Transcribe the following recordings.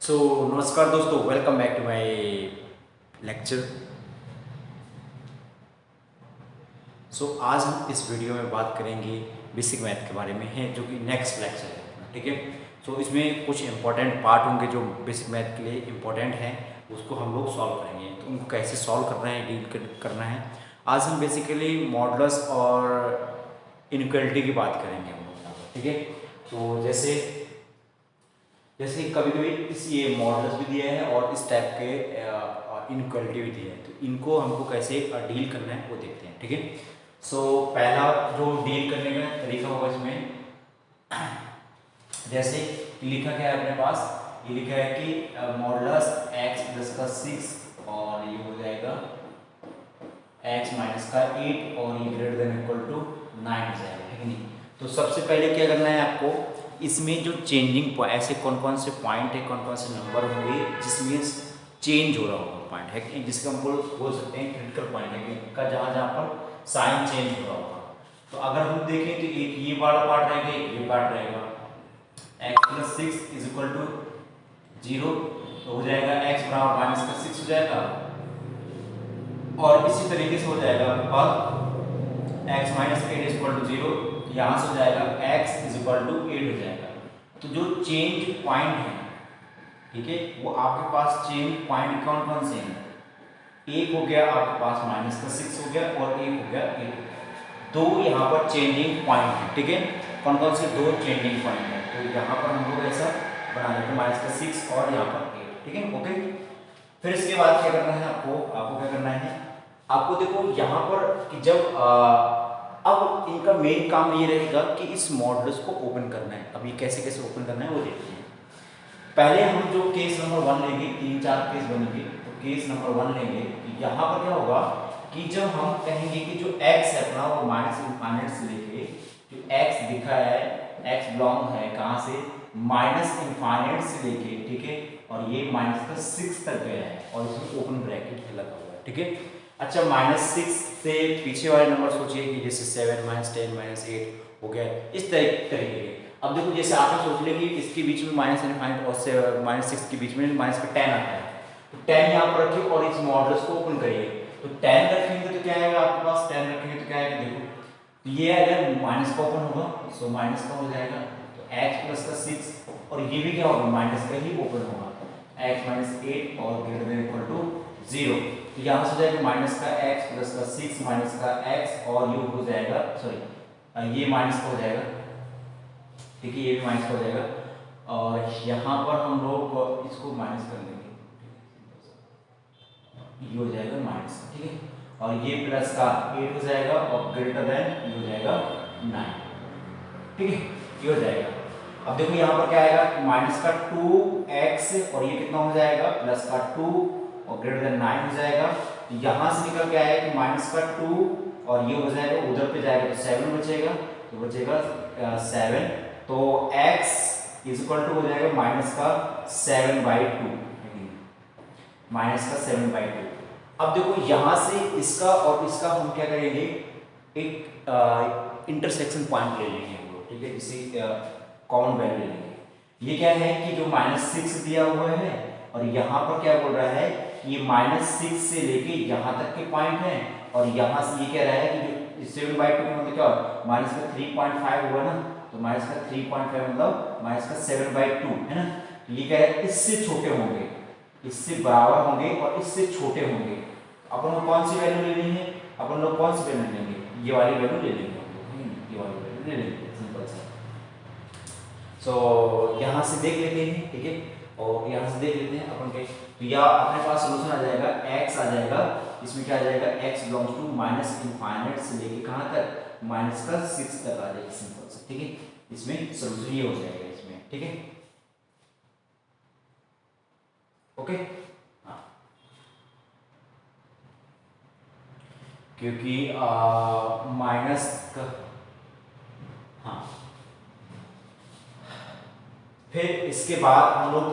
सो नमस्कार दोस्तों, welcome back to my lecture. आज हम इस वीडियो में बात करेंगे बेसिक मैथ के बारे में है, जो कि नेक्स्ट लेक्चर है अपना, ठीक है। इसमें कुछ इंपॉर्टेंट पार्ट होंगे जो बेसिक मैथ के लिए इम्पोर्टेंट हैं, उसको हम लोग सॉल्व करेंगे। तो उनको कैसे सॉल्व करना है, डील करना है। आज हम बेसिकली मॉडुलस और इनइक्वालिटी की बात करेंगे हम लोग यहाँ पर, ठीक है। तो जैसे कभी कभी इस ये मॉडल्स भी दिए हैं और इस टाइप के इनइक्वालिटी भी दिए हैं, तो इनको हमको कैसे डील करना है वो देखते हैं, ठीक है। पहला जो डील करने का तरीका होगा इसमें, जैसे लिखा क्या है अपने पास, ये लिखा है कि मॉडुलस x प्लस का 6 और ये हो जाएगा x माइनस का 8 और ये ग्रेटर देन इक्वल टू 9 हो जाएगा, है कि नहीं। तो सबसे पहले क्या करना है आपको, इसमें जो चेंजिंग ऐसे कौन कौन से पॉइंट है, कौन कौन से नंबर होंगे जिसमें चेंज हो रहा होगा पॉइंट, है कि जिसका हम बोल सकते हैं क्रिटिकल पॉइंट है कि का जहाँ पर साइन चेंज हो रहा होगा। तो अगर हम देखें तो एक ये वाला पार्ट रहेगा, एक ये पार्ट रहेगा। x plus 6 is equal to 0, तो हो जाएगा x बराबर माइनस का 6 हो जाएगा। और इसी तरीके से हो जाएगा आपके पास x minus 8 is equal to 0, यहाँ से हो जाएगा x इज इक्वल टू 8 हो जाएगा। तो जो चेंज पॉइंट है, ठीक है, वो आपके पास चेंज पॉइंट कौन कौन से हैं। एक हो गया आपके पास माइनस का 6 हो गया और एक हो गया 8। दो यहाँ पर चेंजिंग पॉइंट है, ठीक है। कौन कौन से दो चेंजिंग पॉइंट है, तो यहाँ पर हम लोग ऐसा बना लेते हैं, माइनस का 6 और यहाँ पर 8, ठीक है, ओके। फिर इसके बाद क्या करना है आपको क्या करना है, आपको देखो यहाँ पर कि जब अब इनका मेन काम ये रहेगा कि इस मॉडल्स को ओपन करना है। अब ये कैसे कैसे ओपन करना है वो देखते हैं। पहले हम जो केस नंबर 1 लेंगे, 3-4 केस बनेंगे। तो केस नंबर 1 लेंगे, यहाँ पर क्या होगा कि जब हम कहेंगे कि जो x है अपना वो माइनस इनफाइनाइट से लेके जो x दिखा है, x बिलोंग है कहाँ से, माइनस इनफाइनाइट से लेके, ठीक है, और ये माइनस का 6 तक गया है और इसमें ओपन ब्रैकेट लगा हुआ है, ठीक है। अच्छा, -6 से पीछे वाले नंबर सोचिए कि जैसे 7 -10 -8 हो गया, इस तरीके के। अब देखो जैसे आपने सोच लिया कि इसके बीच में माइनस इनफाइनाइट और -6 के बीच में माइनस का 10 आता है, तो 10 यहाँ पर रखिए और इस मॉडल्स को ओपन करिए। तो 10 रखेंगे तो क्या आएगा आपके पास, 10 रखेंगे तो क्या आएगा, देखो तो ये अगर माइनस का ओपन होगा सो माइनस का हो जाएगा, तो x प्लस का 6 और ये भी क्या होगा, माइनस का ही ओपन होगा, x माइनस 8 और ग्रेटर देन इक्वल टू 0। तो यहाँ से हो जाएगा माइनस का x प्लस का 6 माइनस का x और ये हो जाएगा, सॉरी ये माइनस का हो जाएगा, ठीक है, ये भी माइनस का हो जाएगा। और यहाँ पर हम लोग इसको माइनस कर लेंगे, ये हो जाएगा माइनस, ठीक है, और ये प्लस का 8 हो जाएगा और ग्रेटर देन ये हो जाएगा 9, ठीक है, ये हो जाएगा। अब देखो यहाँ पर क्या आएगा, माइनस का 2x और ये कितना हो जाएगा, प्लस का 2 और ग्रेटर देन 9 हो जाएगा। तो यहाँ से निकल के आएगा कि माइनस का 2 और ये हो जाएगा, उधर पे जाएगा तो 7 बचेगा, तो बचेगा 7। तो x इज इक्वल टू हो जाएगा माइनस का 7/2, माइनस का 7/2। अब देखो यहाँ से इसका और इसका हम क्या करेंगे, एक इंटरसेक्शन पॉइंट ले लेंगे हम लोग, ठीक है, इसी कॉमन वैल्यू ले लेंगे। ये क्या है कि जो -6 दिया हुआ है और यहाँ पर क्या बोल रहा है, ये -6 से लेके यहाँ तक के पॉइंट है, और यहाँ से ये कह रहा है कि जो 7/2 का मतलब क्या होगा, माइनस का 3.5 हुआ ना, तो माइनस का 3.5 मतलब माइनस का 7/2 है ना। ये कह रहा है इससे छोटे होंगे, इससे बराबर होंगे और इससे छोटे होंगे। अपन लोग कौन सी वैल्यू ले लेंगे, अपन लोग कौन सी वैल्यू लेंगे, ये वाली वैल्यू ले लेंगे, ये वाली वैल्यू ले लेंगे, सिंपल सा। यहाँ से देख लेते हैं, ठीक है, और यहाँ से देख लेते हैं अपन के, तो या अपने पास सोल्यूशन आ जाएगा, x आ जाएगा, इसमें क्या आ जाएगा, x belongs to minus infinite से लेके कहाँ तक, माइनस का 6 तक आ जाएगा, सिंपल सा, ठीक है। इसमें सोल्यूशन ये हो जाएगा इसमें, ठीक है, ओके। हाँ, क्योंकि माइनस का, हाँ, फिर इसके बाद हम लोग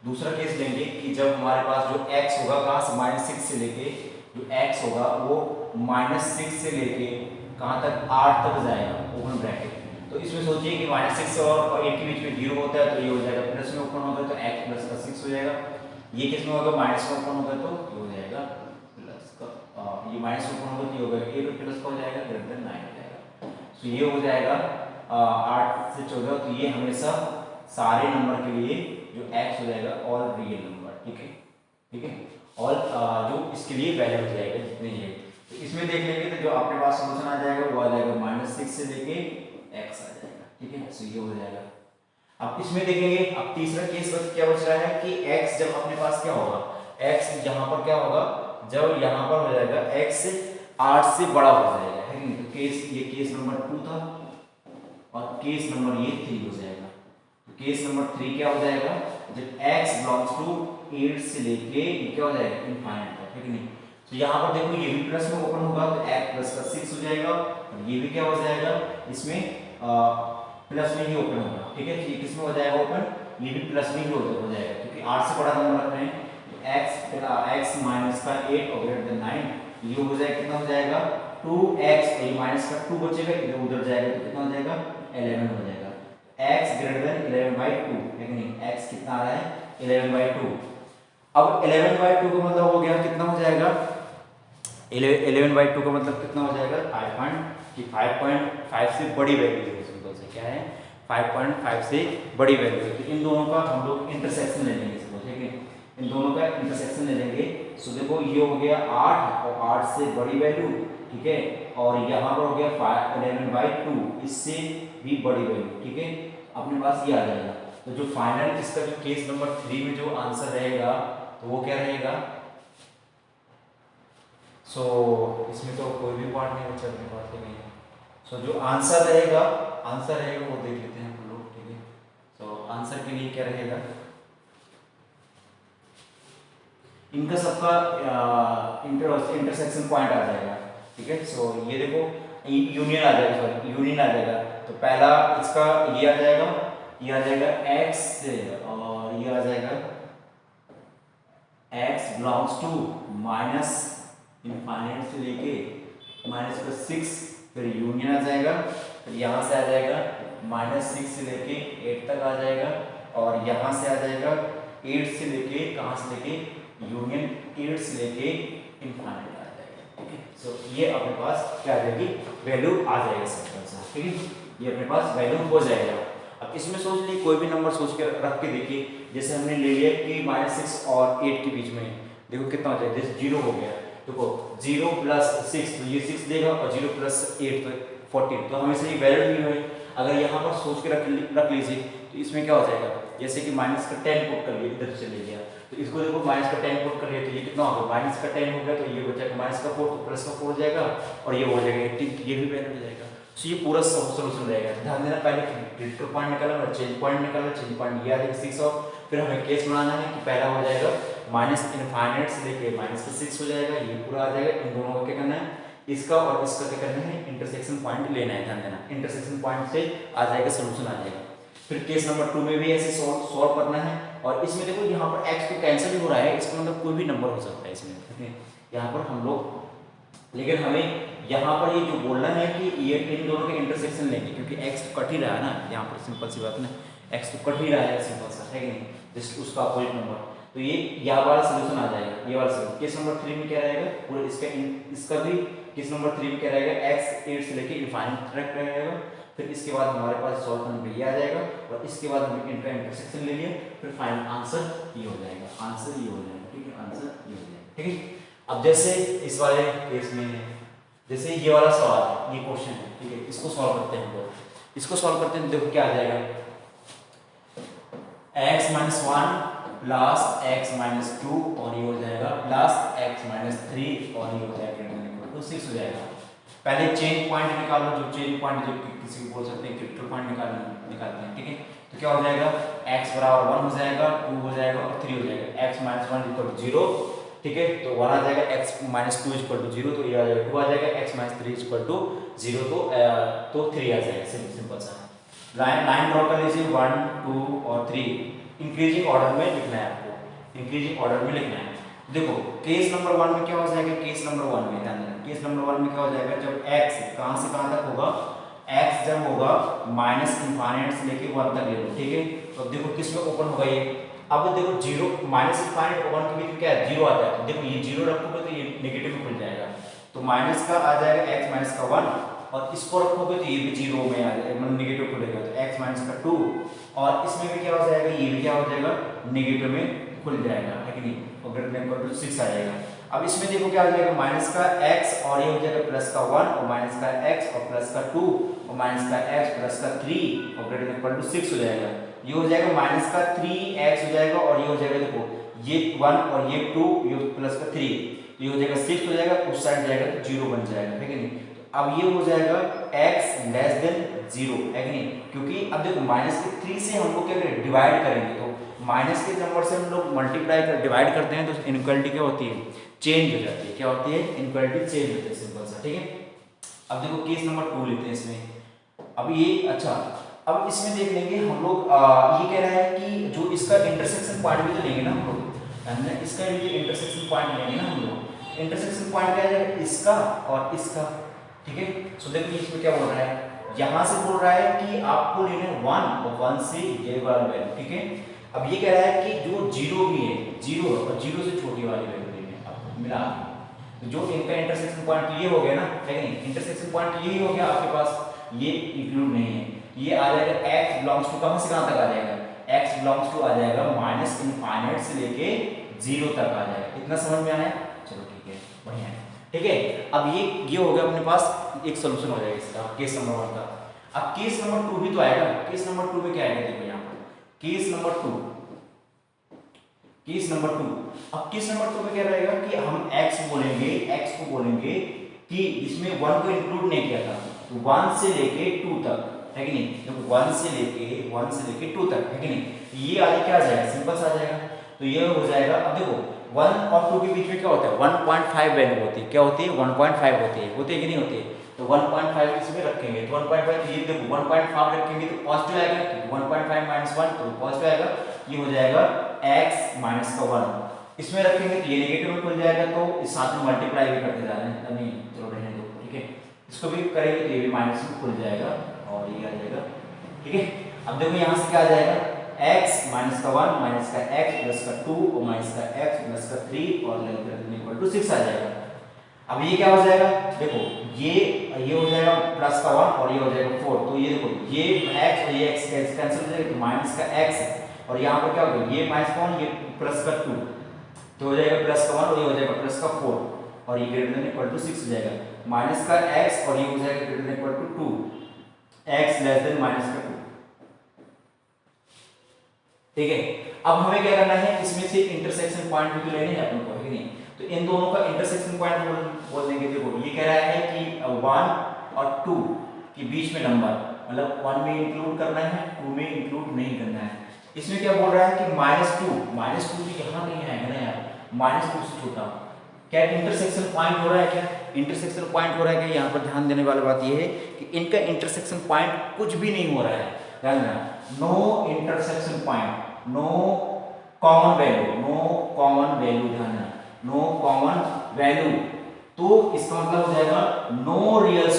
दूसरा केस लेंगे कि जब हमारे पास जो x होगा कहाँ से, -6 से लेके जो x होगा वो -6 से लेके कहाँ तक, 8 तक जाएगा ओपन ब्रैकेट। तो इसमें सोचिए कि -6 और 8 के बीच में 0 होता है तो ये हो जाएगा प्लस में ओपन होगा तो x प्लस का 6 हो जाएगा। ये किस में होगा माइनस में ओपन होगा तो ये हो जाएगा प्लस का ये माइनस में ओपन होगा तो ये होगा 8 प्लस का हो जाएगा ग्रेटर देन 9 हो जाएगा। तो ये हो जाएगा 8 से 14 तो ये हमेशा सारे नंबर के लिए जो x हो जाएगा ऑल रियल नंबर। ठीक है ठीक है और जो इसके लिए वैल्यू हो जाएगा जितने ये तो इसमें देख लेंगे तो जो आपके पास सॉल्यूशन आ जाएगा वो आ जाएगा -6 से लेके x आ जाएगा। ठीक है सो ये हो जाएगा। अब इसमें देखेंगे अब तीसरा केस क्या बच रहा है कि x जब अपने पास क्या होगा x यहाँ पर क्या होगा जब यहाँ पर हो जाएगा x 8 से बड़ा हो जाएगा है नहीं तो केस ये केस नंबर 2 था और केस नंबर ये 3 हो जाएगा। तो केस नंबर 3 क्या हो जाएगा जब x बिलोंग्स टू 8 से लेके क्या हो जाएगा इनफाइनाइट तक है नहीं। तो यहाँ पर देखो ये भी प्लस में ओपन होगा तो x प्लस का 6 हो जाएगा और ये भी क्या हो जाएगा इसमें प्लस में ही ओपन होगा। ठीक है ये किस में हो जाएगा ओपन ये भी प्लस में ही हो जाएगा क्योंकि 8 से बड़ा नंबर रख रहे हैं तो x माइनस का 8 और ग्रेटर देन 9 ये हो जाएगा कितना हो जाएगा 2x ये माइनस का 2 बचेगा इधर उधर जाएगा तो कितना हो जाएगा 11 हो जाएगा। x ग्रेटर देन 11/2 है कि नहीं x कितना आ रहा है 11/2। अब 11/2 का मतलब हो गया कितना हो जाएगा 11/2 का मतलब कितना हो जाएगा 5.5 से बड़ी वैल्यू है सिंपल से क्या है 5.5 से बड़ी वैल्यू है। तो इन दोनों का हम लोग इंटरसेक्शन ले लेंगे सपोज ठीक है इन दोनों का इंटरसेक्शन ले लेंगे। सो देखो ये हो गया 8 और 8 से बड़ी वैल्यू ठीक है और यहाँ पर हो गया 11/2 इससे भी बड़ी वैल्यू। ठीक है अपने पास ये आ जाएगा। तो जो फाइनल इसका जो केस नंबर 3 में जो आंसर रहेगा तो वो क्या रहेगा इसमें तो कोई भी पार्ट नहीं बचा अपने पास नहीं है। जो आंसर रहेगा वो देख लेते हैं हम लोग। ठीक है आंसर के लिए क्या रहेगा इनका सबका इंटरसेक्शन पॉइंट आ जाएगा। ठीक है ये देखो यूनियन आ जाएगा तो पहला इसका ये आ जाएगा x से और ये आ जाएगा x belongs to minus infinite से लेके -6 फिर यूनियन आ जाएगा फिर यहाँ से आ जाएगा -6 से लेके 8 तक आ जाएगा और यहाँ से आ जाएगा 8 से लेके कहाँ से लेके यूनियन 8 से लेके इनफाइनाइट आ जाएगा। ठीक है ये अपने पास क्या आ जाएगी वैल्यू आ जाएगा सिंपल सा। ठीक है ये अपने पास वैल्यू हो जाएगा। अब इसमें सोच ली कोई भी नंबर सोच के रख के देखिए जैसे हमने ले लिया कि -6 और 8 के बीच में देखो कितना हो जाएगा जैसे 0 हो गया देखो 0 + 6 तो ये 6 देगा और 0 + 8 तो 14 तो हमेशा ये वैल्यू नहीं है। अगर यहाँ पर सोच के रख लीजिए तो इसमें क्या हो जाएगा जैसे कि -10 पुट कर लिया इधर चले गया तो इसको देखो -10 पुट कर लिया तो ये कितना होगा -10 हो गया तो ये बचेगा -4 तो +4 हो जाएगा और ये हो जाएगा 18 ये भी वैल्यू हो जाएगा। ये पूरा सोल्यूशन रहेगा। ध्यान देना पहले क्रिटिकल पॉइंट निकालना चेंज पॉइंट निकालना चेंज पॉइंट ये आ जाएगा 6 और फिर हमें केस बनाना है कि पहला हो जाएगा -इनफाइनाइट से लेके -6 हो जाएगा ये पूरा आ जाएगा। इन दोनों का क्या करना है इसका और इसका क्या करना है इंटरसेक्शन पॉइंट लेना है। ध्यान देना इंटरसेक्शन पॉइंट से आ जाएगा सोल्यूशन आ जाएगा। फिर केस नंबर 2 में भी ऐसे सॉल्व करना है और इसमें देखो यहाँ पर x तो कैंसिल ही हो रहा है इसका मतलब कोई भी नंबर हो सकता है इसमें यहाँ पर हम लोग लेकिन हमें यहाँ पर ये जो बोलना है कि ये इन दोनों के इंटरसेक्शन लेंगे क्योंकि x तो कट ही रहा है ना यहाँ पर सिंपल सी बात ना x तो कट ही रहा है सिंपल सा है कि नहीं जस्ट उसका अपोजिट नंबर तो ये यहाँ वाला सोल्यूशन आ जाएगा ये वाला सोल्यूशन। केस नंबर 3 में क्या रहेगा पूरा इसका भी केस नंबर 3 में क्या रहेगा x 8 से लेके इनफाइनाइट तक रहेगा। फिर इसके बाद हमारे पास सॉल्व करने के लिए आ जाएगा और इसके बाद हमने इनका इंटरसेक्शन ले लिया फिर फाइनल आंसर ये हो जाएगा आंसर ये हो जाएगा। ठीक है आंसर ये हो जाएगा। ठीक है अब जैसे इस वाले केस में जैसे ये वाला सवाल ये क्वेश्चन है ठीक है इसको सॉल्व करते हैं हम लोग इसको सॉल्व करते हैं देखो क्या आ जाएगा x - 1 प्लस x - 2 और ये हो जाएगा प्लस x - 3 और ये हो जाएगा तो 6 हो जाएगा। पहले चेंज पॉइंट निकालो जो चेंज पॉइंट जो किसी को बोल सकते हैं क्रिटिकल पॉइंट निकालते हैं। ठीक है तो क्या हो जाएगा x बराबर 1 हो जाएगा 2 हो जाएगा और 3 हो जाएगा x - 1 = 0 ठीक है तो 1 आ जाएगा x - 2 = 0 तो ये आ जाएगा 2 आ जाएगा x - 3 = 0 तो 3 आ जाएगा सिंपल सा। लाइन ड्रॉ कर लीजिए 1 2 और 3 इंक्रीजिंग ऑर्डर में लिखना है आपको इंक्रीजिंग ऑर्डर में लिखना है। देखो केस नंबर 1 में क्या हो जाएगा केस नंबर 1 में ध्यान देना केस नंबर 1 में क्या हो जाएगा जब x कहां से कहां तक होगा x जब होगा माइनस इनफाइनाइट से लेके 1 तक ले लो, ठीक है। तो अब देखो किस में ओपन होगा ये, अब देखो 0 माइनस इनफाइनाइट और 1 के बीच में क्या है, 0 आता है। देखो ये 0 रखोगे तो ये नेगेटिव में खुल जाएगा, तो माइनस का आ जाएगा x माइनस का 1, और इसको रखोगे तो ये भी 0 में आ जाएगा, मतलब नेगेटिव खुलेगा, तो x माइनस का 2, और इसमें भी क्या हो जाएगा, ये भी क्या हो जाएगा, नेगेटिव में खुल जाएगा, है कि नहीं, और ग्रेटर देन इक्वल टू 6 आ जाएगा। अब इसमें देखो क्या हो जाएगा, माइनस का x और ये हो जाएगा प्लस का 1, और माइनस का x और प्लस का 2, और माइनस का x प्लस का 3 और ग्रेटर देन इक्वल टू 6 हो जाएगा। ये हो जाएगा माइनस का 3x हो जाएगा, और ये हो जाएगा देखो ये 1 और ये 2, ये प्लस का 3, ये हो जाएगा 6 हो जाएगा, उस साइड जाएगा तो 0 बन जाएगा, है कि नहीं। तो अब ये हो जाएगा x लेस देन 0, है कि नहीं, क्योंकि अब देखो माइनस के 3 से हम लोग क्या करें, डिवाइड करेंगे, तो माइनस के नंबर से हम लोग मल्टीप्लाई कर डिवाइड करते हैं तो इनइक्वालिटी क्या होती है, चेंज हो जाती है। क्या होती है, इनइक्वालिटी चेंज होती है, सिंपल सा, ठीक है। अब देखो केस नंबर 2 लेते हैं इसमें। अब ये अच्छा, अब इसमें देख लेंगे हम लोग, ये कह रहा है कि जो इसका इंटरसेक्शन पॉइंट भी तो लेंगे ना हम लोग, इसका ये इंटरसेक्शन पॉइंट लेंगे ना हम लोग। इंटरसेक्शन पॉइंट क्या है, इसका और इसका, ठीक है। सो देखो इसमें क्या बोल रहा है, यहां से बोल रहा है कि आपको लेना है 1 और 1 से ये वाला वैल्यू, ठीक है। अब ये कह रहा है कि जो 0 भी है, 0 और 0 से छोटी वाली वैल्यू लेनी है आपको मिला के। तो जो इनका इंटरसेक्शन पॉइंट ये हो गया ना, लेकिन इंटरसेक्शन पॉइंट यही हो गया आपके पास, ये इंक्लूड नहीं है, ये आ जाएगा x बिलोंग्स टू कहां से कहां तक आ जाएगा, x बिलोंग्स टू आ जाएगा माइनस इनफाइनाइट से लेके 0 तक आ जाएगा। इतना समझ में आया, चलो ठीक है, बढ़िया है, ठीक है। अब ये हो गया अपने पास एक सोल्यूशन हो जाएगा इसका, केस नंबर 1 का। अब केस नंबर 2 भी तो आएगा, केस नंबर 2 में क्या आएगा, देखो यहाँ पर केस नंबर 2, केस नंबर 2। अब केस नंबर 2 में क्या रहेगा कि हम x बोलेंगे, x को बोलेंगे कि इसमें 1 को इंक्लूड नहीं किया था, तो 1 से लेके 2 तक, है कि नहीं, देखो 1 से लेके 2 तक, है कि नहीं। ये आगे क्या आ जाएगा, सिंपल सा आ जाएगा, तो ये हो जाएगा। अब देखो 1 और 2 के बीच में क्या होता है, 1.5 वैल्यू होती है, क्या होती है, 1.5 होती है कि नहीं होती है। तो 1.5 इसमें रखेंगे, तो 1.5, तो ये देखो 1.5 रखेंगे तो पॉजिटिव आएगा, क्योंकि 1.5 माइनस 1 तो पॉजिटिव आएगा, ये हो जाएगा x माइनस का 1। इसमें रखेंगे तो ये नेगेटिव में खुल जाएगा, तो इस साथ में मल्टीप्लाई भी करते जा रहे हैं, नहीं चलो रहने दो, ठीक है। इसको भी करेंगे तो ये भी माइनस में खुल जाएगा, और ये आ जाएगा, ठीक है। अब देखो यहाँ से क्या आ जाएगा, x माइनस का 1 माइनस का x प्लस का 2 और माइनस का x प्लस का 3 और इक्वल टू 6 आ जाएगा। अब ये क्या हो जाएगा, देखो ये हो जाएगा प्लस का 1 और ये हो जाएगा 4, तो ये देखो ये x और ये x कैंसिल हो जाएगा, तो माइनस का x है, और यहाँ पर क्या होगा, ये माइनस का 1 ये प्लस का 2, तो हो जाएगा प्लस का 1 और ये हो जाएगा प्लस का 4, और ये ग्रेटर देन इक्वल टू 6 हो जाएगा। माइनस का x और ये हो जाएगा greater than equal to 2, x less than minus का 2, ठीक है। अब हमें क्या करना है, इसमें से इंटरसेक्शन पॉइंट भी तो लेने हैं अपन को, है कि नहीं। तो इन दोनों का इंटरसेक्शन पॉइंट बोल देंगे। देखो ये कह रहा है कि 1 और 2 के बीच में नंबर, मतलब 1 में इंक्लूड करना है, 2 में इंक्लूड नहीं करना है। इसमें क्या बोल रहा है कि -2 तो यहाँ नहीं आएगा ना यार, -2 से छोटा। क्या इंटरसेक्शन पॉइंट हो रहा है, क्या इंटरसेक्शन पॉइंट हो रहा है, क्या यहाँ पर ध्यान देने वाली बात ये है कि इनका इंटरसेक्शन पॉइंट कुछ भी नहीं हो रहा है, ध्यान देना, no intersection point, no common value, ध्यान देना, नो कॉमन वैल्यू, तो इसका मतलब हो जाएगा नो रियल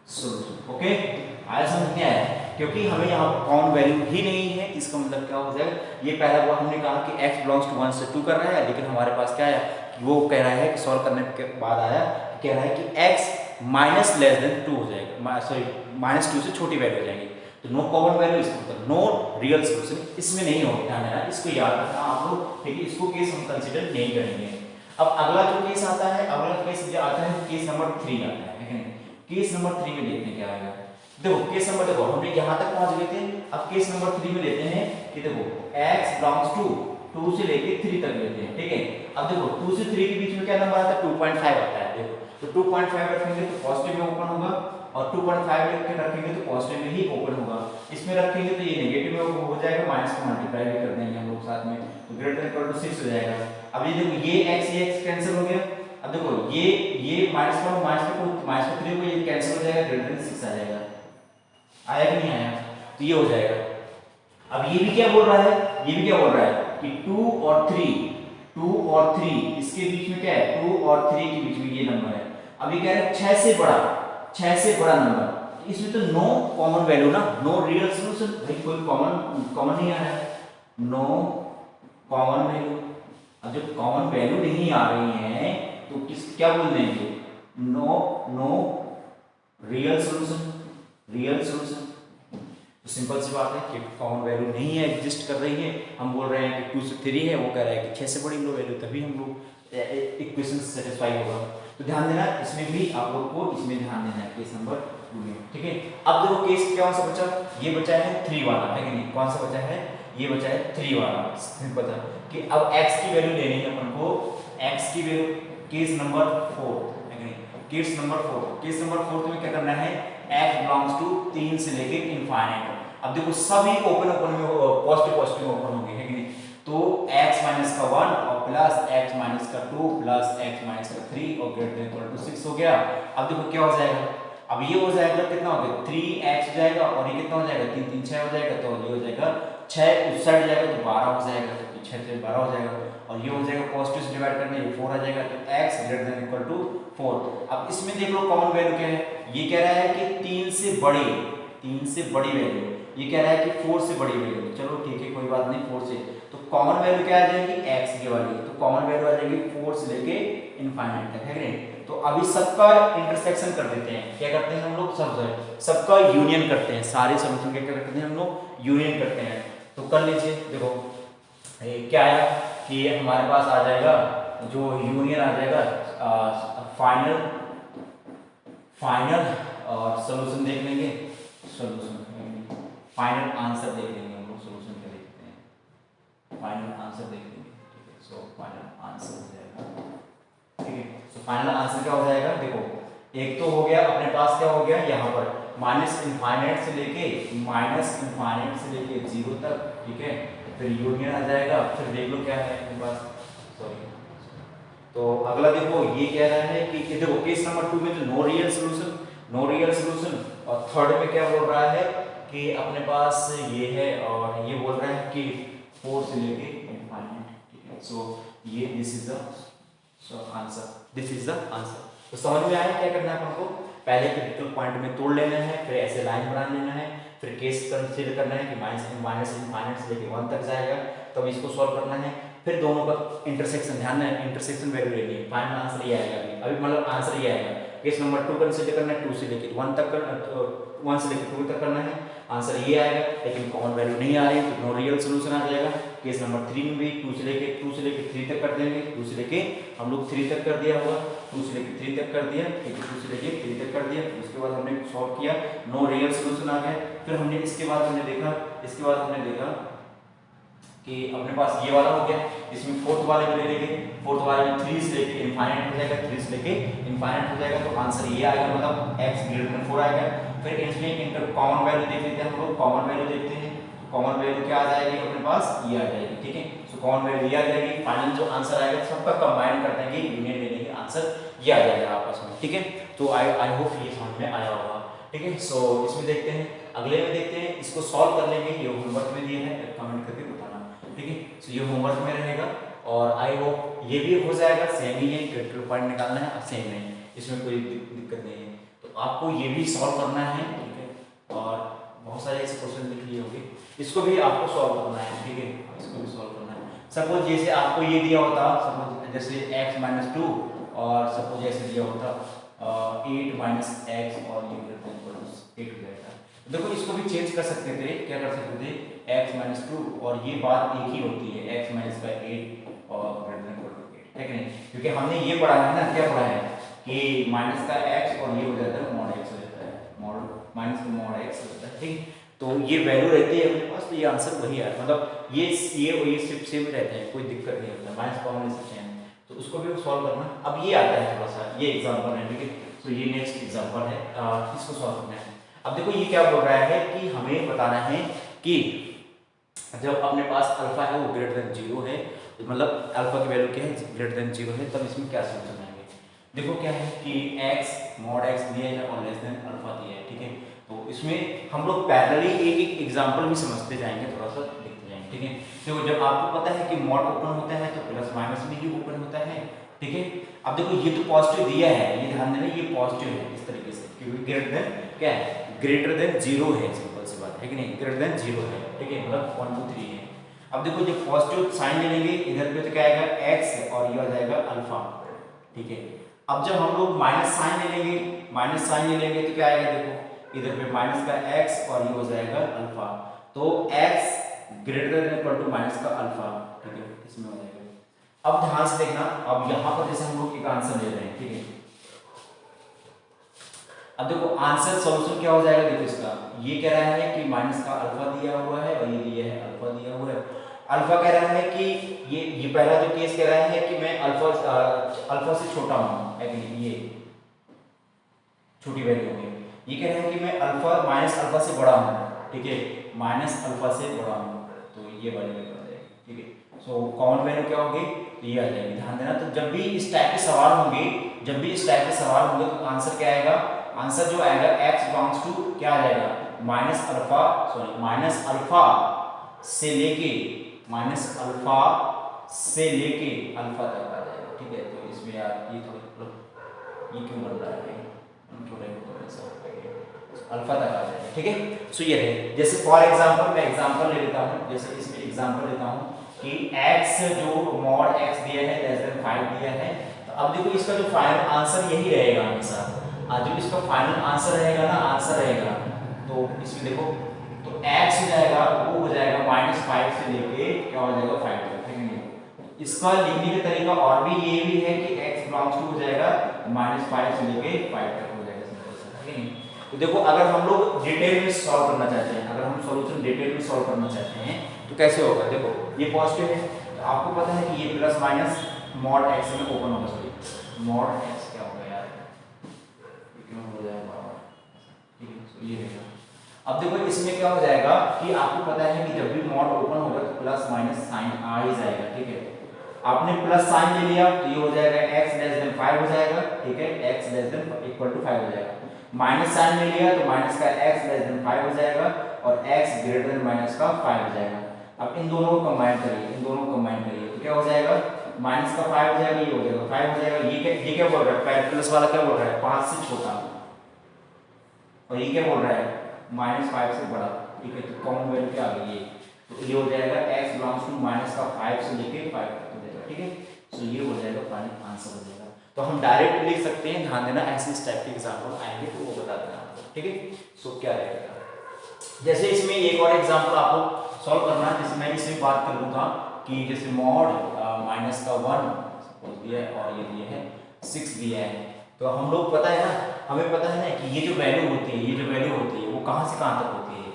सोल्यूशन, ओके। आया समझ में आया, क्योंकि हमें यहाँ पर कॉमन वैल्यू ही नहीं है, इसका मतलब क्या हो जाएगा, ये पहला वो हमने कहा कि x बिलोंग्स टू 1 से 2 कर रहा है, लेकिन हमारे पास क्या है, वो कह रहा है कि सॉल्व करने के बाद आया, कह रहा है कि x माइनस लेस देन 2 हो जाएगा, सॉरी -2 से छोटी वैल्यू हो जाएगी, तो नो कॉमन वैल्यू, इसका मतलब नो रियल सोल्यूशन इसमें नहीं होगा, ध्यान देना, इसको याद रखना आप लोग, ठीक है। इसको केस हम कंसीडर नहीं करेंगे। अब अगला जो केस आता है, अगला केस जो आता है केस नंबर 3 आता है, केस नंबर 3 में देखते हैं क्या आएगा। देखो केस नंबर, देखो हमने यहाँ तक पहुंच गए थे, अब केस नंबर 3 में लेते हैं कि देखो x बिलोंग्स टू 2 से लेके 3 तक लेते हैं, ठीक है। अब देखो 2 से 3 के बीच में क्या नंबर आता है, 2.5 आता है, देखो तो 2.5 रखेंगे तो पॉजिटिव में ओपन होगा, और 2.5 रखेंगे तो पॉजिटिव में ही ओपन होगा। इसमें रखेंगे तो ये नेगेटिव में हो जाएगा, माइनस को मल्टीप्लाई भी कर देंगे हम लोग साथ में, तो ग्रेटर देन इक्वल टू 6 हो जाएगा। अब ये देखो ये x कैंसिल हो गया, अब देखो ये -1 माइनस 3 को ये कैंसिल हो जाएगा, ग्रेटर देन 6 आ जाएगा, आया कि नहीं आया, तो ये हो जाएगा। अब ये भी क्या बोल रहा है, कि 2 और 3 इसके बीच में क्या है, 2 और 3 के बीच में ये नंबर है, अब ये कह रहा है 6 से बड़ा नंबर, इसमें तो नो कॉमन वैल्यू ना, नो रियल सॉल्यूशन, भाई कोई कॉमन नहीं आ रहा है, नो कॉमन वैल्यू। अब जब कॉमन वैल्यू नहीं आ रही है तो क्या बोल देंगे, no real solution, real solution. तो सिंपल सी बात है कि कॉमन वैल्यू नहीं है, एग्जिस्ट कर रही है, हम बोल रहे हैं कि 2 से 3 है, वो कह रहा है कि 6 से बड़ी लो वैल्यू, तभी हम लोग इक्वेशन सेटिस्फाई होगा। तो ध्यान देना इसमें भी आप लोग को, इसमें ध्यान देना है केस नंबर 2 में, ठीक है। अब देखो केस कौन सा बचा, ये बचा है 3 वाला, है कि नहीं, कौन सा बचा है, ये बचा है 3 वाला, सिंपल था कि अब x की वैल्यू लेनी है अपन को, x की वैल्यू, केस नंबर 4, है कि नहीं, केस नंबर 4, केस नंबर 4 में क्या करना है, x बिलोंग्स टू 3 से लेके इनफाइनाइट। अब देखो सभी ओपन में पॉजिटिव में ओपन होंगे, है कि नहीं, तो x माइनस का 1 और प्लस x माइनस का 2 प्लस x माइनस का 3 और ग्रेटर देन इक्वल टू 6 हो गया। अब देखो क्या हो जाएगा, अब ये हो जाएगा कितना हो गया 3x हो जाएगा, और ये कितना हो जाएगा 3 3 6 हो जाएगा, तो ये हो जाएगा 6 उस साइड जाएगा तो 12 हो जाएगा, तो 6 से 12 हो जाएगा, और ये हो जाएगा पॉजिटिव से डिवाइड करने ये 4 आ जाएगा, तो x greater than equal to 4। अब इसमें देख लो कॉमन वैल्यू क्या है, ये कह रहा है कि 3 से बड़ी वैल्यू, ये कह रहा है कि 4 से बड़ी वैल्यू, चलो ठीक है कोई बात नहीं 4 से, तो कॉमन वैल्यू क्या आ जाएगी x की वाली, तो कॉमन वैल्यू आ जाएगी 4 से लेके इनफाइनाइट तक, है कि नहीं। तो अभी सबका इंटरसेक्शन कर देते हैं, क्या करते हैं हम लोग, सबका यूनियन करते हैं, सारे सॉल्यूशन क्या करते हैं हम लोग, यूनियन करते हैं। तो कर लीजिए, देखो ये क्या आया कि हमारे पास आ जाएगा जो यूनियन आ जाएगा, फाइनल और सॉल्यूशन देख लेंगे, फाइनल आंसर देख लेंगे हम लोग, सॉल्यूशन क्या देखते हैं, फाइनल आंसर देख लेंगे, ठीक है। सो फाइनल आंसर हो जाएगा, ठीक है। सो फाइनल आंसर क्या हो जाएगा, देखो एक तो हो गया अपने पास, क्या हो गया यहाँ पर माइनस इनफाइनाइट से लेके 0 तक, ठीक है, फिर यूनियन आ जाएगा, फिर देख लो क्या है अपने पास, सॉरी। तो अगला देखो ये कह रहा है कि देखो केस नंबर 2 में तो नो रियल सॉल्यूशन, और थर्ड में क्या बोल रहा है कि अपने पास ये है, और ये बोल रहा है कि 4 से लेके इनफाइनाइट, ठीक है। सो ये दिस इज द आंसर, तो समझ में आया क्या करना है अपन को, पहले क्रिटिकल पॉइंट में तोड़ लेना है, फिर ऐसे लाइन बना लेना है, फिर केस कंसीडर करना है कि माइनस इनफाइनाइट से लेके 1 तक जाएगा, तब इसको सॉल्व करना है, फिर दोनों का इंटरसेक्शन, ध्यान है इंटरसेक्शन वैल्यू लेनी है, फाइनल आंसर ये आएगा, अभी मतलब आंसर ये आएगा। केस नंबर 2 कंसीडर करना है, 2 से लेके 1 तक 1 से लेके 2 तक करना है, आंसर ये आएगा, लेकिन कॉमन वैल्यू नहीं आ रही तो नो रियल सॉल्यूशन आ जाएगा। केस नंबर 3 में भी 2 से लेके 3 तक कर देंगे, 2 से लेके हम लोग 3 तक कर दिया होगा, 2 से लेके 3 तक कर दिया, ठीक है, 2 से लेके 3 तक कर दिया, उसके बाद हमने सॉल्व किया, नो रियल सॉल्यूशन आ गया। फिर हमने इसके बाद हमने देखा कि अपने पास ये वाला हो गया, इसमें फोर्थ वाले में ले लेंगे, फोर्थ वाले में 3 से लेके इनफाइनाइट हो जाएगा, 3 से लेके इनफाइनाइट हो जाएगा, तो आंसर ये आएगा, मतलब x ग्रेटर देन 4 आएगा। फिर इसमें इंटर कॉमन वैल्यू देख लेते हैं हम लोग, कॉमन वैल्यू देखते हैं, कॉमन वैल्यू क्या आ जाएगी अपने पास, ये आ जाएगी, ठीक है। सो कॉमन वैल्यू ये आ जाएगी, फाइनल जो आंसर आएगा सबका कंबाइन कर देंगे, यूनियन ले लेंगे, आंसर ये आ जाएगा आपस में, ठीक है। तो आई होप ये समझ में आया होगा, ठीक है। सो इसमें देखते हैं, अगले में देखते हैं, इसको सॉल्व कर लेंगे, ये होमवर्क में दिए हैं, कमेंट करके बताना, ठीक है। सो ये होमवर्क में रहेगा, और आई होप ये भी हो जाएगा, सेम ही है, क्रिटिकल पॉइंट निकालना है, सेम है, इसमें कोई दिक्कत नहीं है। तो आपको ये भी सॉल्व करना है, ठीक है, और बहुत सारे ऐसे क्वेश्चन लिख लिए होंगे, इसको भी आपको सॉल्व करना है, ठीक है, इसको भी सॉल्व करना है। सपोज जैसे आपको ये दिया होता, सपोज जैसे x माइनस 2, और सपोज ऐसे दिया होता 8 माइनस x, और ये 8 हो जाएगा। देखो इसको भी चेंज कर सकते थे, क्या कर सकते थे, x माइनस 2, और ये बात एक ही होती है, x माइनस का 8 और ग्रेटर देन इक्वल टू 8, है कि नहीं, क्योंकि हमने ये पढ़ा है ना, क्या पढ़ा है कि माइनस का x और ये हो जाता है मॉड x हो जाता है, मॉड माइनस का मॉड x हो जाता है, ठीक। तो ये वैल्यू रहती है अपने पास, तो ये आंसर वही है, मतलब ये सेम रहते हैं, कोई दिक्कत नहीं होता, माइनस कॉमन ले सकते हैं, तो उसको भी सॉल्व करना। अब ये आता है थोड़ा सा, ये एग्जांपल है, ठीक है। तो ये नेक्स्ट एग्जांपल है, इसको सॉल्व करना है। अब देखो ये क्या बोल रहा है कि हमें बताना है कि जब अपने पास अल्फा है वो ग्रेटर देन 0 है, मतलब अल्फा की वैल्यू क्या है, ग्रेटर देन 0 है, तब इसमें क्या सॉल्यूशन आएंगे। देखो क्या है कि x मॉड x दिया है और लेस देन अल्फा दिया है, ठीक है। तो इसमें हम लोग पैरेलली एक एग्जांपल भी समझते जाएंगे, थोड़ा सा देखते जाएंगे। ठीक है। देखो जब आपको पता है कि मॉड ओपन होता है तो प्लस माइनस में ही ओपन होता है, ठीक है। अब देखो ये तो पॉजिटिव दिया है, ये ध्यान देना ये पॉजिटिव है इस तरीके से, क्योंकि ग्रेटर देन क्या है, ग्रेटर देन 0 है, सिंपल सी बात है कि नहीं, ग्रेटर देन 0 है, ठीक है, मतलब 1 2 3 है। अब देखो जब पॉजिटिव साइन ले लेंगे इधर पे तो क्या आएगा x और ये आ जाएगा अल्फा, ठीक है। अब जब हम लोग माइनस साइन ले लेंगे, माइनस साइन ले लेंगे तो क्या आएगा, देखो इधर पे माइनस का x और ये हो जाएगा अल्फा, तो x greater than equal to minus का अल्फा, ठीक है, इसमें हो जाएगा। अब ध्यान से देखना, अब यहां पर जैसे हम लोग एक आंसर ले रहे हैं, ठीक है। अब देखो आंसर सॉल्यूशन क्या हो जाएगा, देखो इसका ये कह रहा है कि माइनस का अल्फा दिया हुआ है और ये दिया है अल्फा दिया हुआ है। अल्फा कह रहा है कि ये पहला जो केस कह रहा है कि मैं अल्फा से छोटा हूं, ये छोटी वैल्यू होगी। ये कह रहा है कि मैं अल्फा माइनस अल्फा से बड़ा हूं, ठीक है, माइनस अल्फा से बड़ा हूं, तो ये वाली वैल्यू आ जाएगी, ठीक है। सो कॉमन वैल्यू क्या होगी, ये आ जाएगी। ध्यान देना, तो जब भी इस टाइप के सवाल होंगे, जब भी इस टाइप के सवाल होंगे तो आंसर क्या आएगा, आंसर जो आएगा x बिलोंग्स टू क्या आ जाएगा, minus alpha, sorry minus alpha से लेके, माइनस अल्फा से लेके अल्फा तक आ जाएगा, ठीक है। तो इसमें यार ये थोड़ा ये क्यों बन रहा है, अल्फा तक आ जाएगा, ठीक है। सो ये है, जैसे फॉर एग्जांपल मैं एग्जांपल ले लेता हूं, जैसे इसमें एग्जांपल लेता हूं कि x जो मॉड x दिया है लेस देन 5 दिया है, तो अब देखो इसका जो फाइनल आंसर यही रहेगा हमेशा, जो इसका फाइनल आंसर रहेगा ना, आंसर रहेगा, तो इसमें देखो तो x हो जाएगा, वो हो जाएगा -5 से लेके क्या हो जाएगा 5 तक, ठीक है। इसका लिखने का तरीका और भी ये भी है कि x बिलोंग्स टू हो जाएगा -5 से लेके 5 तक हो जाएगा, सिंपल सा, ठीक है। तो देखो अगर हम लोग डिटेल में सॉल्व करना चाहते हैं, अगर हम सॉल्यूशन डिटेल में सॉल्व करना चाहते हैं तो कैसे होगा, देखो ये पॉजिटिव है तो आपको पता है कि ये प्लस माइनस मॉड x में ओपन होगा, सॉरी मॉड x क्या होगा यार, क्यों हो जाएगा, ठीक है। सो ये है। अब देखो इसमें क्या हो जाएगा कि आपको पता है कि जब भी मॉड ओपन होगा तो प्लस माइनस साइन आ ही जाएगा, ठीक है। आपने प्लस साइन ले लिया तो ये हो जाएगा x लेस देन 5 हो जाएगा, ठीक है, x less than equal to 5 हो जाएगा। माइनस साइन ले लिया तो माइनस का x लेस देन 5 हो जाएगा और x ग्रेटर देन माइनस का 5 हो जाएगा। अब इन दोनों को कंबाइन करिए, इन दोनों को कंबाइन करिए तो क्या हो जाएगा, माइनस का 5 हो जाएगा, ये हो जाएगा 5 हो जाएगा। ये क्या बोल रहा है, प्लस वाला क्या बोल रहा है 5 से छोटा, और ये क्या बोल रहा है -5 से बड़ा, ठीक है। तो कॉमन वैल्यू क्या आ गई ये, तो ये हो जाएगा x बिलोंग्स टू माइनस का 5 से लेके 5 तक हो जाएगा, ठीक है। सो ये हो जाएगा फाइनल आंसर हो जाएगा। तो हम डायरेक्ट लिख सकते हैं, ध्यान देना ऐसे इस टाइप के एग्जांपल आएंगे तो वो बता देना आपको, ठीक है। सो क्या रहेगा, जैसे इसमें एक और एग्जांपल आपको सॉल्व करना है, जैसे मैं इसमें बात कर लूंगा कि जैसे मॉड माइनस का 1 सपोज दिया है और ये दिया है 6 दिया है, तो हम लोग पता है ना, हमें पता है ना कि ये जो वैल्यू होती है, ये जो वैल्यू होती है वो कहां से कहां तक होती है,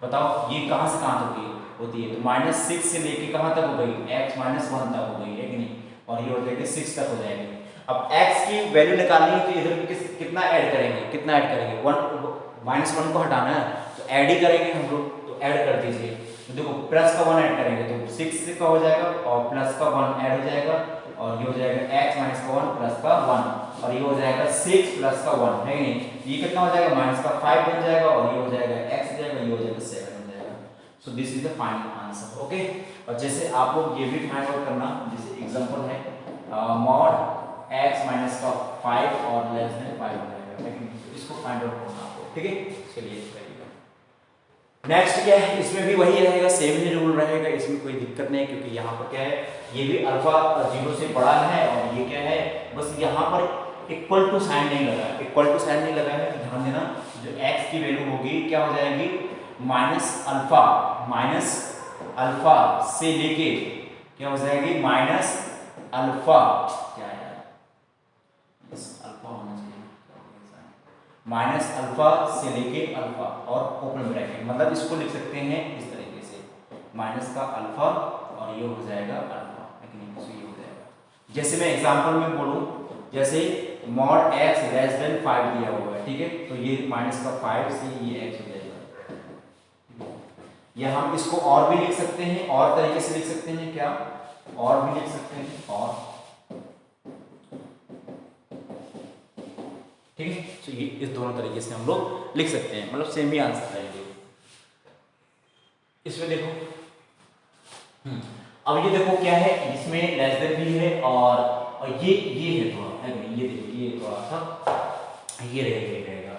बताओ ये कहां से कहां तक होती है, तो -6 से लेके कहां तक हो गई, x -1 तक हो गई है कि नहीं, और ये हो जाएगी 6 तक हो जाएगी। अब x की वैल्यू निकालनी है तो इधर कितना ऐड करेंगे, कितना ऐड करेंगे, 1 को हटाना है तो ऐड ही करेंगे हम लोग, तो ऐड कर दीजिए। तो देखो प्लस का 1 ऐड करेंगे तो 6 का हो जाएगा और प्लस का 1 ऐड हो जाएगा और ये हो जाएगा x माइनस का 1 प्लस का 1 और ये हो जाएगा 6 प्लस का 1 है नहीं, ये कितना हो जाएगा माइनस का 5 बन जाएगा और ये हो जाएगा x हो जाएगा, ये हो जाएगा 7 हो जाएगा। So this is the final answer, okay. और जैसे आप लोग ये भी फाइंड आउट करना, जैसे एग्जांपल है मॉड x माइनस का 5 और लेस देन 5 हो जाएगा, लेकिन इसको फाइंड आउट करना आपको, ठीक है। चलिए नेक्स्ट क्या है, इसमें भी वही रहेगा, सेम ही रूल रहेगा, इसमें कोई दिक्कत नहीं, क्योंकि यहाँ पर क्या है, ये भी अल्फा 0 से बड़ा है और ये क्या है, बस यहाँ पर इक्वल टू साइन नहीं लगा है, इक्वल टू साइन नहीं लगा है, तो ध्यान देना जो x की वैल्यू होगी क्या हो जाएगी, माइनस अल्फा से लेके क्या हो जाएगी, माइनस अल्फा, क्या है अल्फा होना चाहिए, माइनस अल्फा से लेके अल्फा और ओपन ब्रैकेट, मतलब इसको लिख सकते हैं इस तरीके से, माइनस का अल्फा और ये हो जाएगा अल्फा, लेकिन ये हो जाएगा। जैसे मैं एग्जांपल में बोलूं, जैसे मॉड x लेस देन 5 दिया हुआ है, ठीक है, तो ये माइनस का 5 से ये x हो जाएगा, या हम इसको और भी लिख सकते हैं, और तरीके से लिख सकते हैं, क्या और भी लिख सकते हैं, और ठीक है। तो ये इस दोनों तरीके से हम लोग लिख सकते हैं, मतलब सेम ही आंसर रहेंगे। इसमें देखो अब ये देखो क्या है, इसमें लेस देन भी है और ये है थोड़ा है नहीं, ये देखो ये थोड़ा सा ये रहेगा।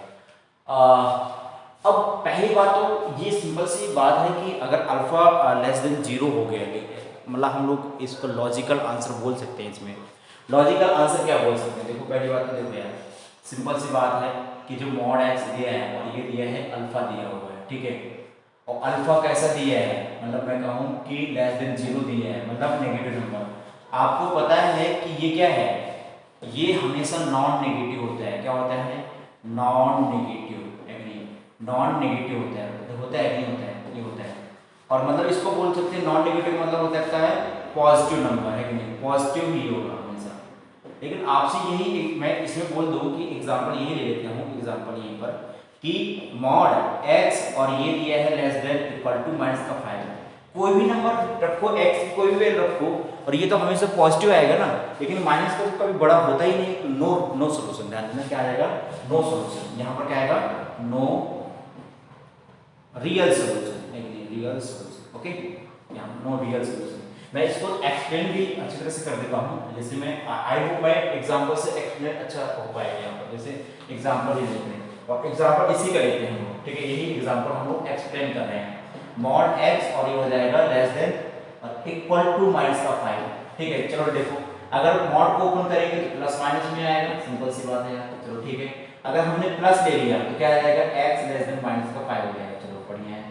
अब पहली बात तो ये सिंपल सी बात है कि अगर अल्फा लेस देन 0 हो गया, मतलब हम लोग इसको लॉजिकल आंसर बोल सकते हैं। इसमें लॉजिकल आंसर क्या बोल सकते हैं, देखो पहली बात तो देखो यार सिंपल सी बात है कि जो मॉड एक्स दिया है और ये दिया है अल्फा दिया हुआ है, ठीक है, और अल्फा कैसा दिया है, मतलब मैं कहूँ कि लेस देन 0 दिया है, मतलब नेगेटिव नंबर। आपको पता है कि ये क्या है, ये हमेशा नॉन नेगेटिव होता है। क्या होता है, नॉन नेगेटिव, नॉन नेगेटिव होता है कि नहीं होता है, ये होता है। और मतलब इसको बोल सकते हैं नॉन नेगेटिव मतलब हो सकता है पॉजिटिव नंबर, है कि नहीं, पॉजिटिव ही होगा हमेशा। लेकिन आपसे यही मैं इसमें बोल दूं कि एग्जांपल यही ले लेते हूँ, एग्जांपल यहीं पर कि मॉड x और ये दिया है less than equal to minus का 5, कोई भी नंबर रखो x की कोई भी वैल्यू रखो और ये तो हमेशा पॉजिटिव आएगा ना, लेकिन माइनस का तो कभी बड़ा होता ही नहीं, नो सोल्यूशन। ध्यान देना क्या आएगा, नो सोल्यूशन। यहाँ पर क्या आएगा, no real solution, real solution, okay, यहाँ नो रियल सोल्यूशन। मैं इसको एक्सप्लेन भी अच्छी तरह से कर देता हूँ, जैसे मैं आई होप मैं एग्जांपल से एक्सप्लेन अच्छा हो पाएगा यहाँ पर। जैसे एग्जांपल ही लेते हैं और एग्जांपल इसी का लेते हैं हम लोग, ठीक है, यही एग्जांपल हम लोग एक्सप्लेन कर रहे हैं। मॉड x और ये हो जाएगा less than equal to minus का 5, ठीक है। चलो देखो अगर मॉड को ओपन करेंगे तो प्लस माइनस में आएगा, सिंपल सी बात है यार। चलो ठीक है, अगर हमने प्लस ले लिया तो क्या आ जाएगा, x लेस देन माइनस का 5 हो जाएगा। चलो बढ़िया है,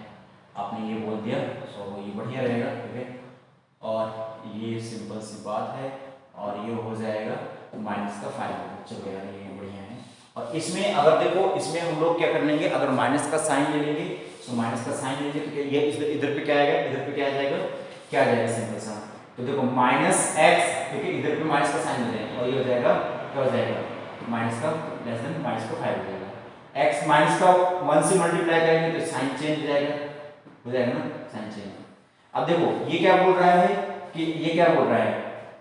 आपने ये बोल दिया सो ये बढ़िया रहेगा, ठीक है। और ये सिंपल सी बात है और ये हो जाएगा माइनस का 5। चलो यार ये बढ़िया है। और इसमें अगर देखो इसमें हम लोग क्या कर लेंगे, अगर माइनस का साइन ले लेंगे तो माइनस का साइन लेंगे तो ये इधर पे क्या आएगा, इधर पे क्या आ जाएगा, क्या आ जाएगा सिंपल सा, तो देखो माइनस एक्स, ठीक है, इधर पे माइनस का साइन ले लेंगे और ये हो जाएगा, क्या हो जाएगा, माइनस का लेस देन माइनस का 5 हो जाएगा। एक्स माइनस का 1 से मल्टीप्लाई करेंगे तो साइन चेंज हो जाएगा ना, साइन चेंज। अब देखो ये क्या बोल रहा है कि ये क्या बोल रहा है,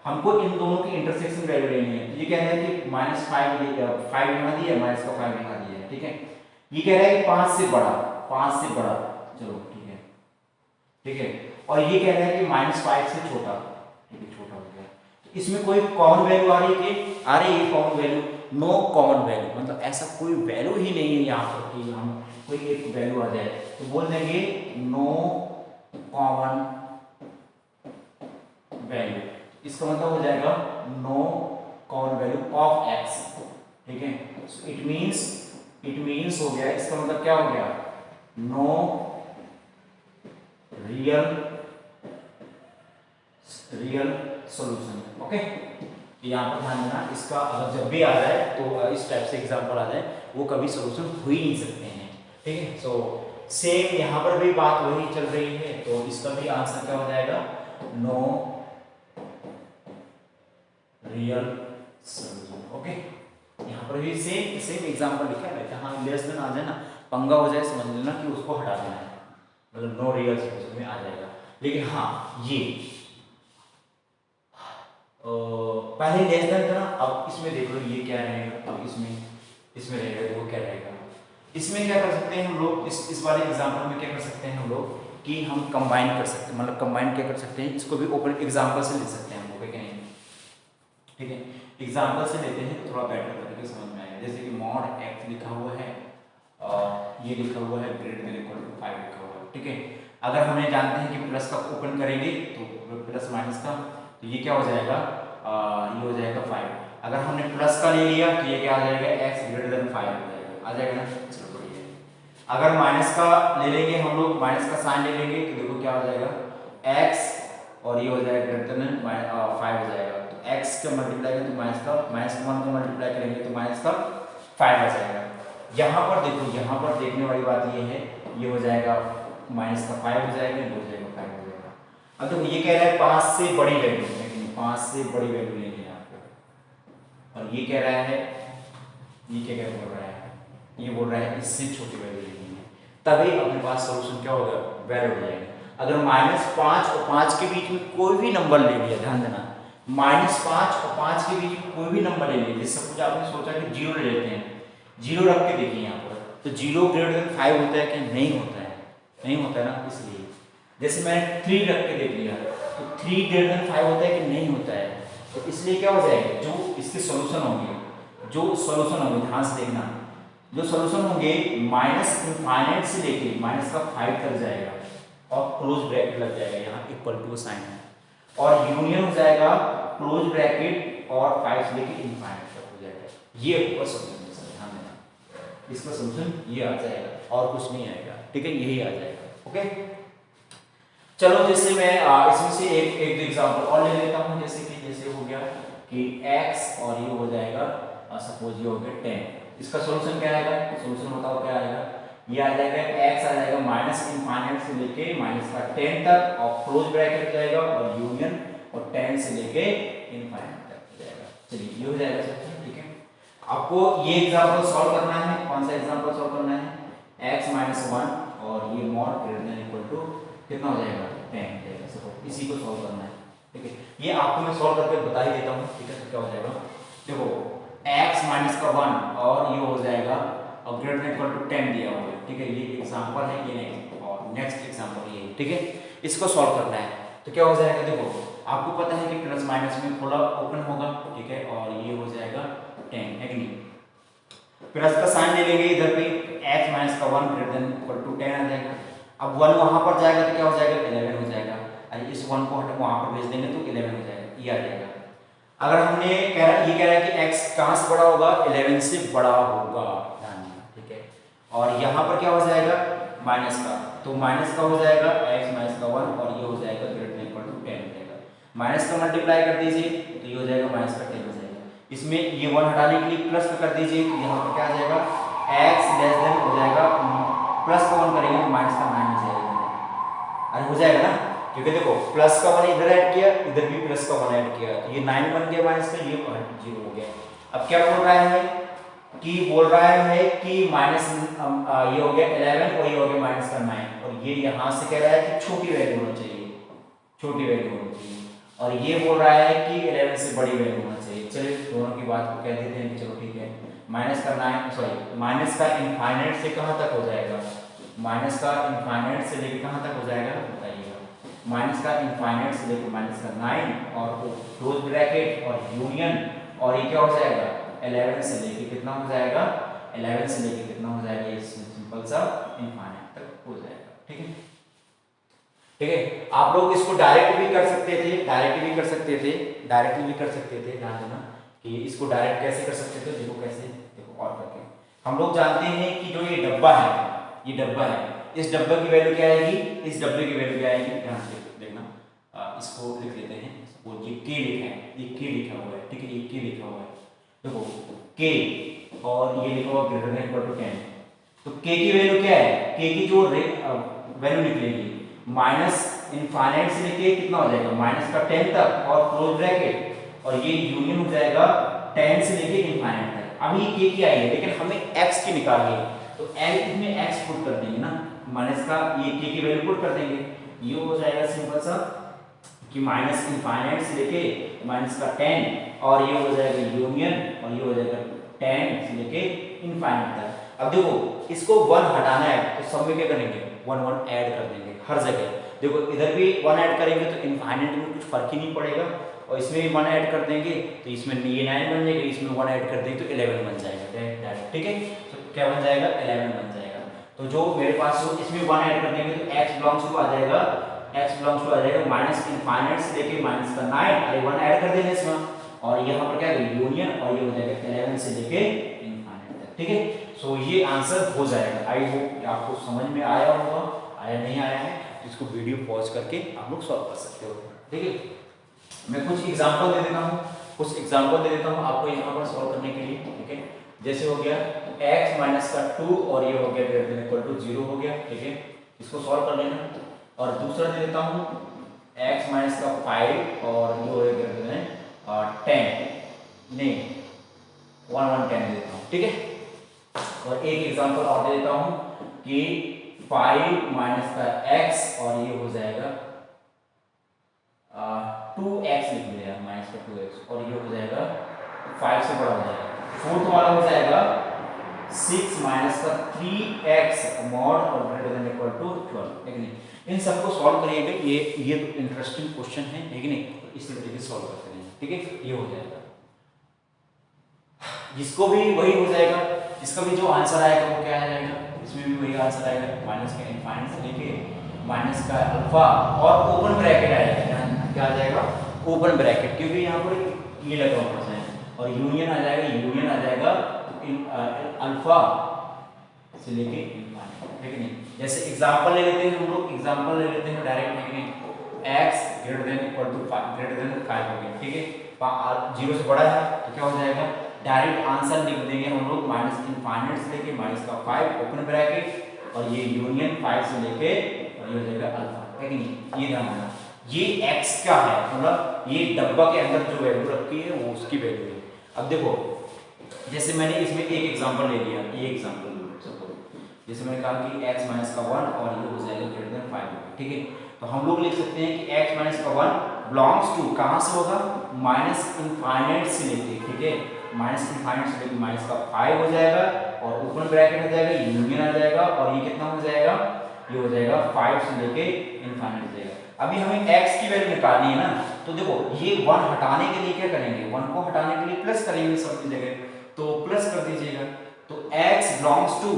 हमको इन दोनों की इंटरसेक्शन वैल्यू लेनी है। ये कह रहा है कि माइनस 5 यहाँ दिया है, माइनस का 5 यहाँ दिया है, ठीक है। ये कह रहा है कि 5 से बड़ा, 5 से बड़ा, चलो ठीक है, ठीक है। और ये कह रहा है कि माइनस 5 से छोटा, ठीक है, छोटा हो गया। तो इसमें कोई कॉमन वैल्यू आ रही है कि आ रही है common value, no common value, मतलब ऐसा कोई वैल्यू ही नहीं है यहाँ पर कि हम कोई एक वैल्यू आ जाए, तो बोल देंगे नो कॉमन वैल्यू। इसका मतलब हो जाएगा no common value of x, ठीक है। इट मींस हो गया, इसका मतलब क्या हो गया, नो रियल सॉल्यूशन, ओके। यहाँ पर ध्यान देना, इसका अगर जब भी आ जाए तो इस टाइप से एग्जांपल आ जाए वो कभी सॉल्यूशन हो ही नहीं सकते हैं, ठीक है। सो सेम यहाँ पर भी बात वही चल रही है, तो इसका भी आंसर क्या हो जाएगा, नो रियल सॉल्यूशन, ओके। यहाँ पर भी सेम एग्जांपल लिखा है, जहाँ लेस देन आ जाए ना, पंगा हो जाए समझ लेना कि उसको हटा देना है, मतलब नो रियल सॉल्यूशन में आ जाएगा। लेकिन हाँ ये पहले लेस देन था ना, अब इसमें देख लो ये क्या रहेगा, अब इसमें रहेगा, देखो क्या रहेगा। इसमें क्या कर सकते हैं हम लोग, इस वाले एग्जांपल में क्या कर सकते हैं हम लोग कि हम कंबाइन कर सकते हैं, मतलब कंबाइन क्या कर सकते हैं, इसको भी ओपन एग्जांपल से ले सकते हैं हम लोग, क्या नहीं, ठीक है। एग्जांपल से लेते हैं तो थोड़ा बेटर तरीके से समझ में आएगा। जैसे कि मॉड एक्स लिखा हुआ है और ये लिखा हुआ है ग्रेटर देन इक्वल टू 5 लिखा हुआ है, ठीक है। अगर हमें जानते हैं कि प्लस का ओपन करेंगे तो प्लस माइनस का, तो ये क्या हो जाएगा, ये हो जाएगा 5। अगर हमने प्लस का ले लिया तो ये क्या आ जाएगा, x ग्रेटर देन 5 आ जाएगा ना, चलो बढ़िया। अगर माइनस का ले लेंगे हम लोग, माइनस का साइन ले लेंगे तो देखो क्या हो जाएगा, x और ये हो जाएगा ग्रेटर देन 5 हो जाएगा। तो x का मल्टीप्लाई करेंगे तो माइनस का 1 का मल्टीप्लाई करेंगे तो माइनस का 5 आ जाएगा। यहाँ पर देखो, यहाँ पर देखने वाली बात ये है, ये हो जाएगा माइनस का 5 हो जाएगा, ये हो जाएगा 5 हो जाएगा। अब देखो ये कह रहा है 5 से बड़ी वैल्यू, 5 से बड़ी वैल्यू लेंगे यहाँ पे, और ये कह रहा है, ये क्या बोल रहा है, ये बोल रहा है इससे छोटी वैल्यू लेनी है, तभी अपने पास सॉल्यूशन क्या होगा, वैल्यू हो जाएगा। अगर -5 और 5 के बीच में कोई भी नंबर ले लिया, ध्यान देना, -5 और 5 के बीच में कोई भी नंबर ले लिया, जैसे सपोज आपने सोचा कि 0 ले लेते हैं, 0 रख के देखिए यहाँ पर, तो 0 ग्रेटर देन 5 होता है कि नहीं होता है, नहीं होता है ना, इसलिए जैसे मैंने 3 रख के देख लिया तो 3 ग्रेटर देन 5 होता है कि नहीं होता है, तो इसलिए क्या हो जाएगा, जो इसके सॉल्यूशन होंगे, ध्यान से देखना, जो सॉल्यूशन होंगे माइनस इनफाइनाइट से लेके माइनस का 5 तक जाएगा और क्लोज ब्रैकेट लग जाएगा, यहाँ इक्वल टू साइन है, और यूनियन हो जाएगा क्लोज ब्रैकेट और 5 से लेके इनफाइनाइट तक हो जाएगा। ये ऊपर सॉल्यूशन है, ध्यान देना, इसका सॉल्यूशन ये आ जाएगा और कुछ नहीं आएगा, ठीक है, यही आ जाएगा। ओके, चलो जैसे मैं इसमें से एक एग्जांपल और ले लेता हूँ, जैसे हो गया कि x और ये हो जाएगा सपोज ये हो गया 10, इसका सॉल्यूशन क्या आएगा, सॉल्यूशन बताओ क्या आएगा, ये आ जाएगा x आ जाएगा माइनस इनफाइनाइट से लेके माइनस का 10 तक और क्लोज ब्रैकेट जाएगा और यूनियन और 10 से लेके इनफाइनाइट तक हो जाएगा। चलिए ये हो जाएगा सब, ठीक है। आपको ये एग्जांपल सॉल्व करना है, कौन सा एग्जांपल सॉल्व करना है, x माइनस 1 और ये mod greater than equal to कितना हो जाएगा 10 हो जाएगा, सपोज इसी को सॉल्व करना है, ठीक है। ये आपको मैं सॉल्व करके बता ही देता हूँ, ठीक है। तो क्या हो जाएगा, देखो x माइनस का 1 और ये हो जाएगा और ग्रेटर देन इक्वल टू 10 दिया हुआ है, ठीक है। ये एग्जांपल है, ये नहीं, और नेक्स्ट एग्जांपल ये, ठीक है। इसको सॉल्व करना है तो क्या हो जाएगा, देखो आपको पता है कि प्लस माइनस में थोड़ा ओपन होगा, ठीक है, और ये हो जाएगा 10 है कि नहीं, प्लस का साइन ले लेंगे इधर पे, x माइनस का 1 ग्रेटर देन इक्वल टू 10 आ जाएगा। अब 1 वहां पर जाएगा तो क्या हो जाएगा 11 हो जाएगा, और इस 1 को हट वहां पर भेज देंगे तो 11 हो जाएगा, ये आ जाएगा। अगर हमने ये कह रहा है कि x कहां से बड़ा होगा, 11 से बड़ा होगा, ठीक है। और यहाँ पर क्या हो जाएगा माइनस का, तो माइनस का हो जाएगा x माइनस का 1 और ये हो जाएगा ग्रेटर देन इक्वल टू 10 हो जाएगा। माइनस का मल्टीप्लाई कर दीजिए तो ये हो जाएगा माइनस का 10 हो जाएगा। इसमें ये 1 हटाने के लिए प्लस का कर दीजिए तो यहाँ पर क्या आ जाएगा x लेस देन हो जाएगा, प्लस का 1 करेंगे तो माइनस का 9 हो जाएगा, अरे हो जाएगा ना, क्योंकि देखो प्लस का 1 इधर ऐड किया, इधर भी प्लस का 1 ऐड किया, तो ये 9 बन गया माइनस का, ये 0 हो गया। अब क्या बोल रहा है कि माइनस ये हो गया 11 और ये हो गया माइनस का 9, और ये यहाँ से कह रहा है कि छोटी वैल्यू होनी चाहिए, और ये बोल रहा है कि 11 से बड़ी वैल्यू होना चाहिए। चलिए दोनों की बात को कह देते हैं, चलो ठीक है। माइनस का इनफाइनाइट से कहाँ तक हो जाएगा, माइनस का इनफाइनाइट से लेके कहाँ तक हो जाएगा बताइएगा, माइनस का इनफाइनाइट से लेके माइनस का 9 और क्लोज ब्रैकेट और यूनियन, और ये क्या हो जाएगा 11 से लेके कितना हो जाएगा, 11 से लेके कितना हो जाएगा, ये सिंपल सा इनफाइनाइट तक हो जाएगा, ठीक है। आप लोग इसको डायरेक्ट भी कर सकते थे, डायरेक्टली भी कर सकते थे, ध्यान देना कि इसको डायरेक्ट कैसे कर सकते थे, देखो कैसे, देखो और करके हम लोग जानते हैं कि जो ये डब्बा है, इस डब्बे की वैल्यू क्या आएगी, ध्यान से देखना, इसको लिख लेते हैं, सपोज ये k लिखा है, ये लिखा हुआ है, ठीक है, ये k लिखा हुआ है, देखो k और ये लिखा हुआ ग्रेटर देन इक्वल टू 10, तो k की वैल्यू क्या है, k की जो वैल्यू निकलेगी माइनस इनफाइनाइट से लेके कितना हो जाएगा माइनस का 10 तक और क्लोज ब्रैकेट, और ये यूनियन हो जाएगा 10 से लेके इनफाइनाइट तक। अभी k की आई है लेकिन हमें x की निकालनी है, तो इसमें x पुट कर देंगे ना, माइनस का ये k की वैल्यू पुट कर देंगे, ये हो जाएगा सिंपल सा कि माइनस इनफाइनाइट से लेके माइनस का 10 और ये हो जाएगा यूनियन और ये हो जाएगा 10 से लेके इनफाइनाइट तक। अब देखो इसको 1 हटाना है तो सब में क्या करेंगे 1 1 ऐड कर देंगे हर जगह, देखो इधर भी 1 ऐड करेंगे तो इनफाइनाइट में कुछ फर्क ही नहीं पड़ेगा, और इसमें भी 1 ऐड कर देंगे तो इसमें ये 9 बन जाएगा, इसमें 1 ऐड कर देंगे तो 11 बन जाएगा, ठीक है। तो क्या बन जाएगा 11 बन जाएगा। तो जो मेरे पास हो इसमें 1 ऐड कर देंगे तो x बिलोंग्स टू आ जाएगा माइनस इनफाइनाइट से लेके माइनस का 9, अरे 1 ऐड कर देंगे इसमें, और यहाँ पर क्या है यूनियन, और ये हो जाएगा 11 से लेके इनफाइनाइट तक, ठीक है। सो ये आंसर हो जाएगा। आई होप आपको समझ में आया होगा, आया नहीं आया है तो इसको वीडियो पॉज करके आप लोग सॉल्व कर सकते हो, ठीक है। मैं कुछ एग्जांपल दे देता हूँ आपको यहाँ पर सॉल्व करने के लिए, ठीक है। जैसे हो गया x माइनस का 2 और ये हो गया ग्रेटर देन इक्वल टू 0 हो गया, ठीक है, इसको सॉल्व कर लेना। और दूसरा दे देता हूँ x माइनस का 5 और ये हो गया ग्रेटर देन 10, नहीं 1 1 10 दे देता हूँ, ठीक है। और एक एग्जांपल और दे देता हूँ कि 5 माइनस का x और ये हो जाएगा 2x लिख लिया माइनस का 2x और ये हो जाएगा 5 से बड़ा हो जाएगा। फोर्थ वाला हो जाएगा 6 माइनस का 3x मॉड और ग्रेटर देन इक्वल टू 12 है कि नहीं। इन सबको सॉल्व करिएगा, ये तो इंटरेस्टिंग क्वेश्चन है कि नहीं, तो इसी तरीके से सॉल्व करते हैं, ठीक है। ये हो जाएगा, जिसको भी वही हो जाएगा, इसका भी जो आंसर आएगा वो क्या आ जाएगा, इसमें भी वही आंसर आएगा, माइनस का इनफाइनाइट से लेके माइनस का अल्फा और ओपन ब्रैकेट आएगा, क्या आ जाएगा, ओपन ब्रैकेट, क्योंकि यहाँ पर ये लगा हुआ है और यूनियन आ जाएगा अल्फा से लेके इनफाइनाइट, है कि नहीं। जैसे एग्जांपल ले लेते हैं हम लोग, एग्जांपल ले लेते हैं डायरेक्ट, है कि नहीं, x greater than equal to 5 greater than 5 हो गया, ठीक है, 0 से बड़ा है तो क्या हो जाएगा, डायरेक्ट आंसर लिख देंगे हम लोग माइनस इनफाइनाइट से लेके माइनस का 5 ओपन ब्रैकेट और ये यूनियन 5 से लेके और ये हो जाएगा अल्फा, है कि नहीं। ये ध्यान रखना, ये x क्या है, मतलब ये डब्बा के अंदर जो वैल्यू रखी है वो उसकी वैल्यू है। अब देखो, जैसे मैंने इसमें एक एग्जांपल ले लिया, ये एग्जांपल जैसे मैंने कहा कि x माइनस का 1 और ये हो जाएगा ग्रेटर देन 5, ठीक है। तो हम लोग लिख सकते हैं कि x माइनस का 1 बिलोंग्स टू, कहाँ से होगा, माइनस इनफाइनाइट से लेके, ठीक है, माइनस इनफाइनाइट से लेके माइनस का 5 हो जाएगा और ओपन ब्रैकेट हो जाएगा, यूनियन आ जाएगा और ये कितना हो जाएगा, ये हो जाएगा 5 से लेके इनफाइनाइट हो जाएगा। अभी हमें x की वैल्यू निकालनी है ना, तो देखो ये 1 हटाने के लिए क्या करेंगे, 1 को हटाने के लिए प्लस करेंगे सब जगह, तो प्लस कर दीजिएगा, तो x belongs to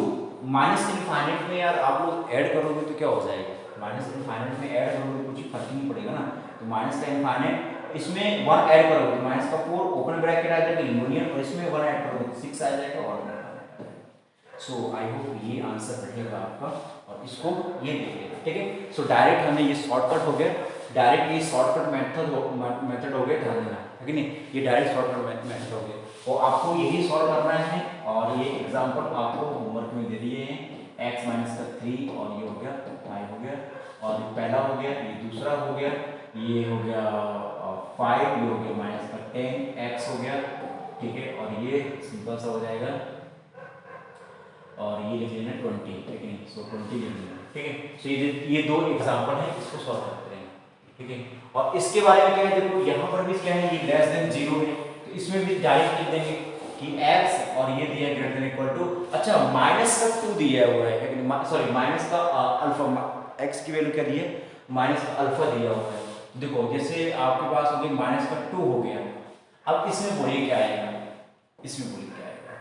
minus infinite में यार आप लोग ऐड करोगे तो क्या हो जाएगा, माइनस इनफाइनाइट में ऐड करोगे कुछ फर्क नहीं पड़ेगा ना, तो माइनस का इनफाइनाइट इसमें 1 ऐड करोगे तो माइनस का 4 ओपन ब्रैकेट आ जाएगा यूनियन और इसमें 1 ऐड करोगे तो 6 आ जाएगा और सो आई होप ये आंसर रहेगा आपका और इसको ये देखिएगा, ठीक है। सो डायरेक्ट हमें ये शॉर्टकट हो गया, डायरेक्ट ये शॉर्टकट मेथड हो गया, ध्यान देना है कि नहीं, ये डायरेक्ट शॉर्टकट मेथड हो गया और आपको यही सॉल्व करना है और ये एग्जांपल आपको होमवर्क में दे दिए हैं, x माइनस का 3 और ये हो गया 5 हो गया और ये पहला हो गया, ये दूसरा हो गया, ये हो गया 5, ये हो गया माइनस का 10x हो गया, ठीक है, और ये सिंपल सा हो जाएगा और ये लिख लेना 20, ठीक है, सो 20 लिख लेना, ठीक है। सो ये दो एग्जांपल हैं, इसको सॉल्व करते हैं, ठीक है। और इसके बारे में क्या है, देखो यहाँ पर भी क्या है, ये लेस देन 0 है, तो इसमें भी डायरेक्ट लिख देंगे कि x और ये दिया ग्रेटर देन इक्वल टू, अच्छा माइनस का 2 दिया हुआ है, सॉरी माइनस का अल्फा, x की वैल्यू क्या दी है, माइनस का अल्फा दिया हुआ है। देखो जैसे आपके पास हो गया माइनस का 2 हो गया, अब इसमें बोलिए क्या आएगा, इसमें बोलिए क्या आएगा,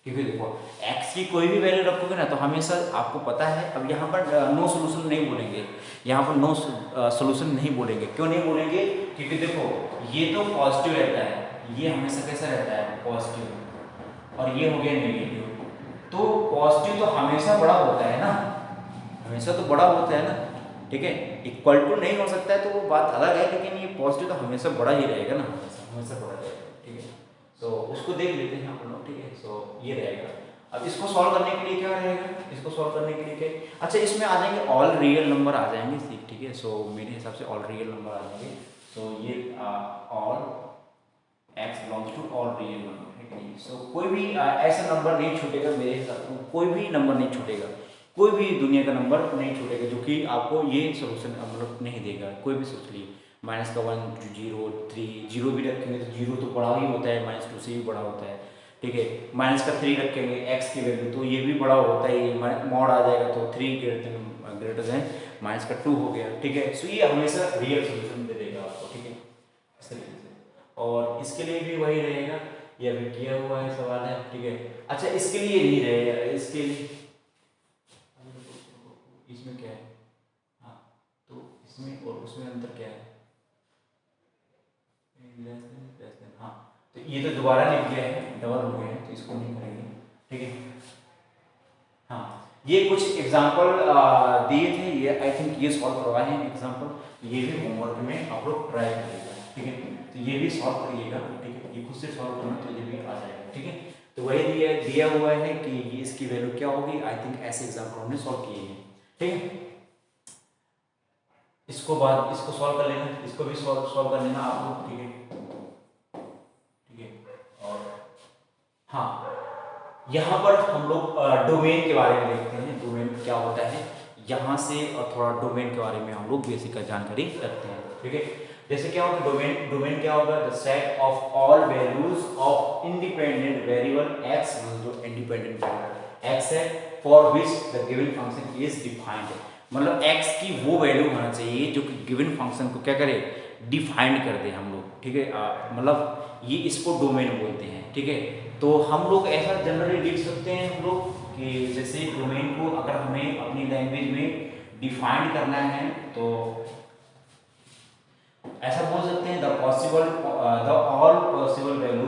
क्योंकि देखो x की कोई भी वैल्यू रखोगे ना तो हमेशा आपको पता है, अब यहाँ पर नो सोल्यूशन नहीं बोलेंगे, यहाँ पर नो सोल्यूशन नहीं बोलेंगे, क्यों नहीं बोलेंगे, क्योंकि देखो ये तो पॉजिटिव रहता है, ये हमेशा कैसा रहता है, पॉजिटिव, और ये हो गया नेगेटिव, तो पॉजिटिव तो हमेशा बड़ा होता है ना, हमेशा तो बड़ा होता है ना, ठीक है, इक्वल टू नहीं हो सकता है तो वो बात अलग है, लेकिन ये पॉजिटिव तो हमेशा बड़ा ही रहेगा ना, हमेशा बड़ा रहेगा, ठीक है। तो उसको देख लेते हैं हम लोग, ठीक है। सो ये रहेगा, अब इसको सॉल्व करने के लिए क्या रहेगा, इसको सॉल्व करने के लिए क्या, अच्छा इसमें आ जाएंगे ऑल रियल नंबर आ जाएंगे, ठीक है। सो मेरे हिसाब से ऑल रियल नंबर आ जाएंगे, सो ये all x belongs to all real number, है कि नहीं। सो कोई भी ऐसा नंबर नहीं छूटेगा, मेरे हिसाब से कोई भी नंबर नहीं छूटेगा, कोई भी दुनिया का नंबर नहीं छूटेगा जो कि आपको ये सोल्यूशन मतलब नहीं देगा, कोई भी सोच लीजिए, -1 0 3 0 भी रखेंगे तो 0 तो बड़ा ही होता है, -2 से भी बड़ा होता है, ठीक है, -3 रखेंगे x की वैल्यू तो ये भी बड़ा होता है, ये मॉड आ जाएगा तो 3 ग्रेटर देन -2 हो गया, ठीक है। सो ये हमेशा रियल सोल्यूशन दे देगा आपको, ठीक है, इस तरीके से। और इसके लिए भी वही रहेगा, ये अभी किया हुआ है सवाल है, ठीक है। अच्छा इसके लिए नहीं रहेगा, इसके लिए इसमें क्या है, हाँ तो इसमें और उसमें अंतर क्या है, हाँ तो ये तो दोबारा लिख गया है, डबल हो गया है, तो इसको नहीं करेंगे, ठीक है। हाँ ये कुछ एग्जांपल दिए थे, ये आई थिंक ये सॉल्व करवाए हैं एग्जांपल, ये भी होमवर्क में आप लोग ट्राई करिएगा, ठीक है। तो ये भी सॉल्व करिएगा, ठीक है, ये खुद से सॉल्व करना तो ये भी आ जाएगा, ठीक है। तो वही दिया हुआ है कि ये इसकी वैल्यू क्या होगी, आई थिंक ऐसे एग्जांपल हमने सॉल्व किए हैं, ठीक है। इसको सॉल्व कर लेना, इसको भी सॉल्व कर लेना आप लोग, ठीक है, ठीक है। और हाँ यहाँ पर हम लोग डोमेन के बारे में देखते हैं, डोमेन क्या होता है, यहाँ से और थोड़ा डोमेन के बारे में हम लोग बेसिक जानकारी रखते हैं, ठीक है। जैसे क्या होगा डोमेन, डोमेन क्या होगा, the set of all values of independent variable x, जो इंडिपेंडेंट वेरिएबल एक्स है, for which the given function is defined. मतलब एक्स की वो वैल्यू होना चाहिए जो कि गिवन फंक्शन को क्या करे, डिफाइंड कर दे हम लोग, ठीक है। मतलब ये इसको डोमेन बोलते हैं, ठीक है। तो हम लोग ऐसा जनरली लिख सकते हैं हम लोग कि जैसे डोमेन को अगर हमें अपनी लैंग्वेज में डिफाइंड करना है तो ऐसा बोल सकते हैं the possible, the all possible value,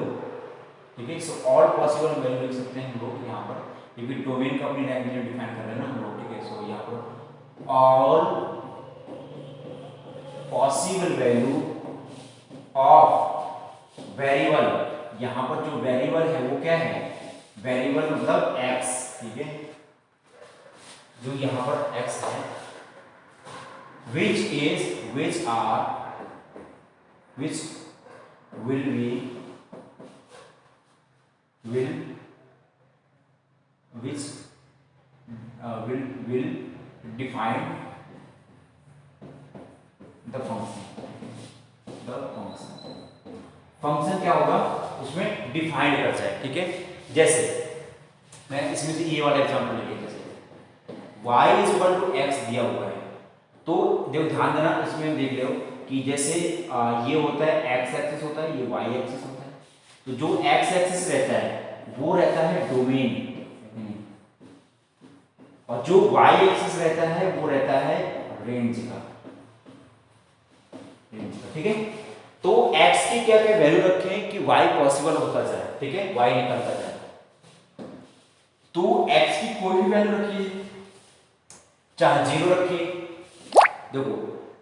ठीक है। सो ऑल पॉसिबल वैल्यू लिख सकते हैं हम लोग यहाँ पर, क्योंकि डोमेन का अपनी लैंग्वेज में डिफाइन कर रहे हैं ना हम लोग, ठीक है। सो यहाँ पर all possible value of variable, यहाँ पर जो वेरिएबल है वो क्या है, वेरिएबल मतलब एक्स, ठीक है, जो यहाँ पर एक्स है, which will define the function क्या होगा उसमें डिफाइंड कर जाए, ठीक है। जैसे मैं इसमें से ये वाला एग्जांपल लेके, जैसे y is equal to x दिया हुआ है, तो देखो ध्यान देना इसमें देख लो कि जैसे ये होता है एक्स एक्सिस होता है, ये वाई एक्सिस होता है। तो जो एक्स एक्सिस रहता है वो रहता है डोमेन, और जो वाई एक्सिस रहता है वो रहता है रेंज का, ठीक है। तो x की क्या क्या वैल्यू रखें कि y पॉसिबल होता जाए, ठीक है, y निकलता जाए। तो x की कोई भी वैल्यू रखिए, चाहे 0 रखिए। देखो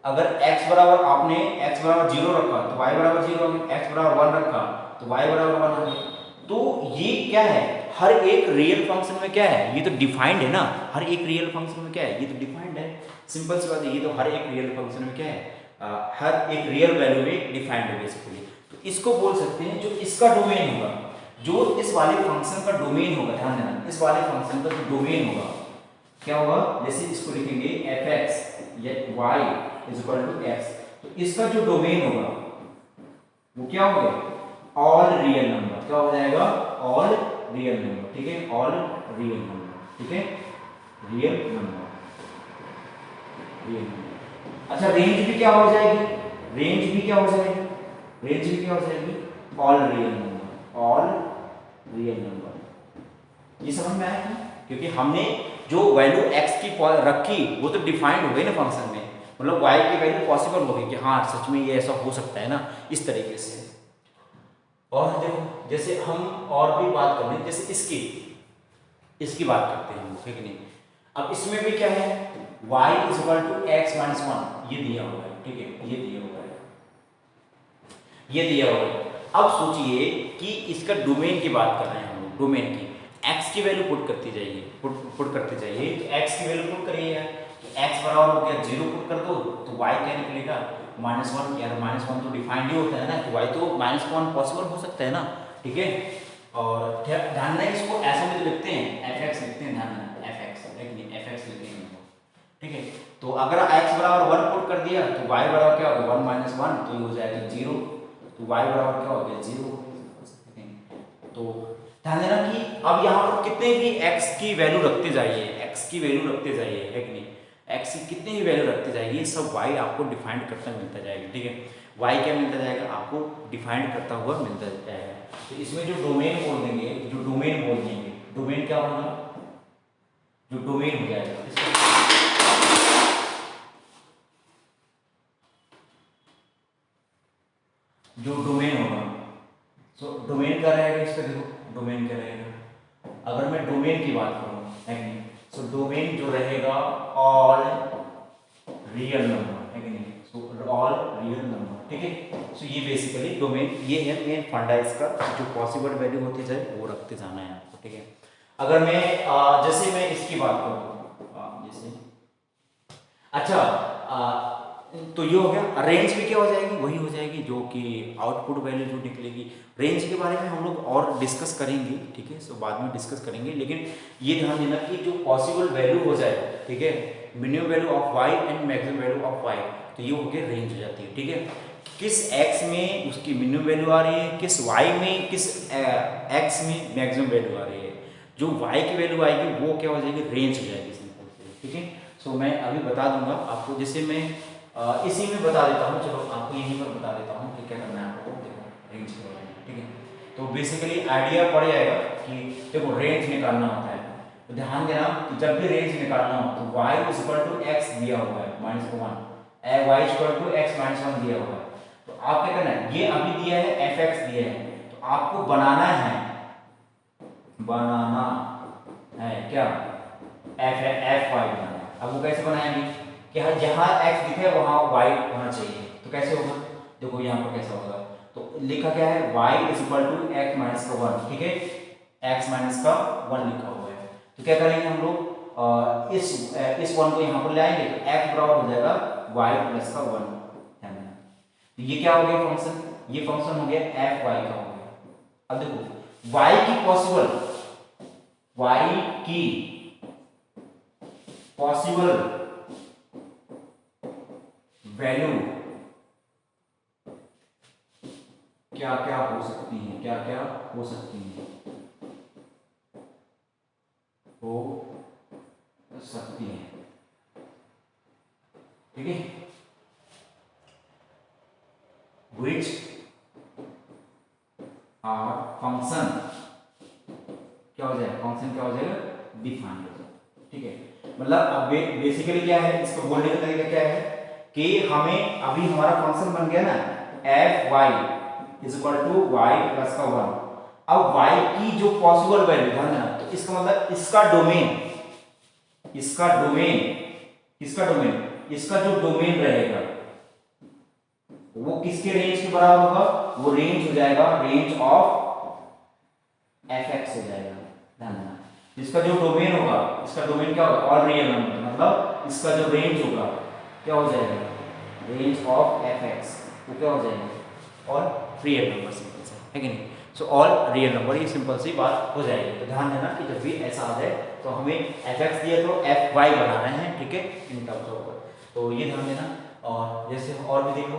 अगर x बराबर आपने x बराबर 0 रखा तो y बराबर 0 हो गया, x बराबर 1 रखा तो y बराबर 1 हो गया। तो ये क्या है, हर एक रियल फंक्शन में क्या है, ये तो डिफाइंड है ना, हर एक रियल फंक्शन में क्या है, ये तो डिफाइंड है, सिंपल सी बात है। ये तो हर एक रियल फंक्शन में क्या है, हर एक रियल वैल्यू में डिफाइंड है बेसिकली। तो इसको बोल सकते हैं जो इसका डोमेन होगा, जो इस वाले फंक्शन का डोमेन होगा, ध्यान देना, इस वाले फंक्शन का जो डोमेन होगा क्या होगा, जैसे इसको लिखेंगे एफ एक्स या y is equal to x, तो इसका जो डोमेन होगा वो क्या होगा, ऑल रियल नंबर, क्या हो जाएगा, ऑल रियल नंबर, ठीक है, ऑल रियल नंबर, ठीक है, रियल नंबर, रियल नंबर। अच्छा रेंज भी क्या हो जाएगी, रेंज भी क्या हो जाएगी, रेंज भी क्या हो जाएगी, all real number, all real number. ये समझ में आया क्या, क्योंकि हमने जो वैल्यू x की रखी वो तो डिफाइंड हो गई ना फंक्शन में, मतलब y की वैल्यू पॉसिबल हो गई कि हाँ सच में ये ऐसा हो सकता है ना, इस तरीके से। और देखो जैसे हम और भी बात कर लें, जैसे इसकी बात करते हैं हम, ठीक है नहीं। अब इसमें भी क्या है, y is equal to x minus 1, ये दिया हुआ है, ठीक है, ये दिया हुआ है, ये दिया हुआ है। अब सोचिए कि इसका डोमेन की बात कर रहे हैं हम लोग, डोमेन की x की वैल्यू पुट करते जाइए, पुट करते जाइए। तो x की वैल्यू पुट करिएगा, तो x बराबर हो गया 0 पुट कर दो तो y क्या निकलेगा, -1। यार -1 तो डिफाइंड ही होता है ना, कि y तो -1 पॉसिबल हो सकता है ना, ठीक है। और ध्यान देना इसको ऐसे में तो लिखते हैं, fx लिखते हैं, ध्यान देना fx, लेकिन fx लिखते हैं, ठीक है। तो अगर x बराबर 1 पुट कर दिया तो y बराबर क्या होगा, 1 - 1 तो ये हो जाएगा 0, तो y बराबर क्या हो गया, 0। तो ध्यान देना कि अब यहाँ पर कितने भी x की वैल्यू रखते जाइए, x की वैल्यू रखते जाइए, है कि नहीं, x की कितनी भी वैल्यू रखते जाइए, सब y आपको डिफाइंड करता मिलता जाएगा, ठीक है। y क्या मिलता जाएगा, आपको डिफाइंड करता हुआ मिलता जाएगा। तो इसमें जो डोमेन बोल देंगे, जो डोमेन बोल देंगे, डोमेन क्या होगा, जो डोमेन हो जाएगा, जो डोमेन होगा, तो डोमेन क्या रहेगा इसका, देखो डोमेन क्या रहेगा, अगर मैं डोमेन की बात करूं, है कि नहीं, सो डोमेन जो रहेगा ऑल रियल नंबर, है कि नहीं, सो ऑल रियल नंबर, ठीक है। सो ये बेसिकली डोमेन, ये है मेन फंडा इसका, जो पॉसिबल वैल्यू होती जाए वो रखते जाना है आपको, ठीक है। अगर मैं जैसे मैं इसकी बात करूं, जैसे अच्छा तो ये हो गया। रेंज भी क्या हो जाएगी, वही हो जाएगी जो कि आउटपुट वैल्यू जो निकलेगी। रेंज के बारे में हम लोग और डिस्कस करेंगे, ठीक है, सो बाद में डिस्कस करेंगे, लेकिन ये ध्यान देना कि जो पॉसिबल वैल्यू हो जाए, ठीक है, minimum value of y and maximum value of y, तो ये हो गया रेंज हो जाती है, ठीक है। किस x में उसकी मिनिमम वैल्यू आ रही है, किस y में, किस x में मैक्सिमम वैल्यू आ रही है। जो y की वैल्यू आएगी वो क्या हो जाएगी, रेंज हो जाएगी सिंपल से, ठीक है। सो मैं अभी बता दूंगा आपको, जैसे मैं इसी में बता देता हूँ, चलो आपको यहीं पर बता देता हूँ कि क्या करना है आपको। देखो रेंज के बारे में, ठीक है। तो बेसिकली आइडिया पड़ जाएगा कि देखो रेंज निकालना होता है, तो ध्यान देना कि जब भी रेंज निकालना हो तो y इक्वल टू x दिया हुआ है -1, y इक्वल टू x -1 दिया हुआ है। तो आप क्या करना है, ये अभी दिया है fx दिया है, तो आपको बनाना है क्या, fy बनाना है। अब वो कैसे बनाएंगे कि जहां x दिखे वहां y होना चाहिए, तो कैसे होगा, देखो यहाँ पर कैसा होगा। तो लिखा क्या है, y equal to x minus का 1, ठीक है, x माइनस का 1 लिखा हुआ है। तो क्या करेंगे हम लोग, इस 1 को यहाँ पर ले आएंगे, तो x बराबर हो जाएगा y प्लस का 1। तो ये क्या हो गया फंक्शन, ये फंक्शन हो गया fy का हो गया। अब देखो y की पॉसिबल वैल्यू क्या क्या हो सकती है, क्या क्या हो सकती है, हो सकती है, ठीक है। which are function क्या हो जाएगा, फंक्शन क्या हो जाएगा, डिफाइंड हो जाएगा, ठीक है। मतलब अब बेसिकली क्या है, इसको बोलने का तरीका क्या है कि हमें अभी हमारा फंक्शन बन गया ना fy equal to y plus का 1। अब y की जो पॉसिबल वैल्यू, ध्यान देना, तो इसका मतलब इसका जो डोमेन रहेगा वो किसके रेंज के बराबर होगा, वो रेंज हो जाएगा रेंज ऑफ fx हो जाएगा, ध्यान देना। इसका जो डोमेन होगा, इसका डोमेन क्या होगा, ऑल रियल नंबर, मतलब इसका जो रेंज होगा क्या हो जाएगा, रेंज ऑफ fx, वो क्या हो जाएगा, ऑल रियल नंबर, सिंपल से है कि नहीं। सो ऑल रियल नंबर, ये सिंपल सी बात हो जाएगी। तो ध्यान देना कि जब भी ऐसा आ जाए तो हमें fx दिया तो fy बनाना है, ठीक है, इन टर्म्स ऑफ। तो ये ध्यान देना। और जैसे और भी देखो,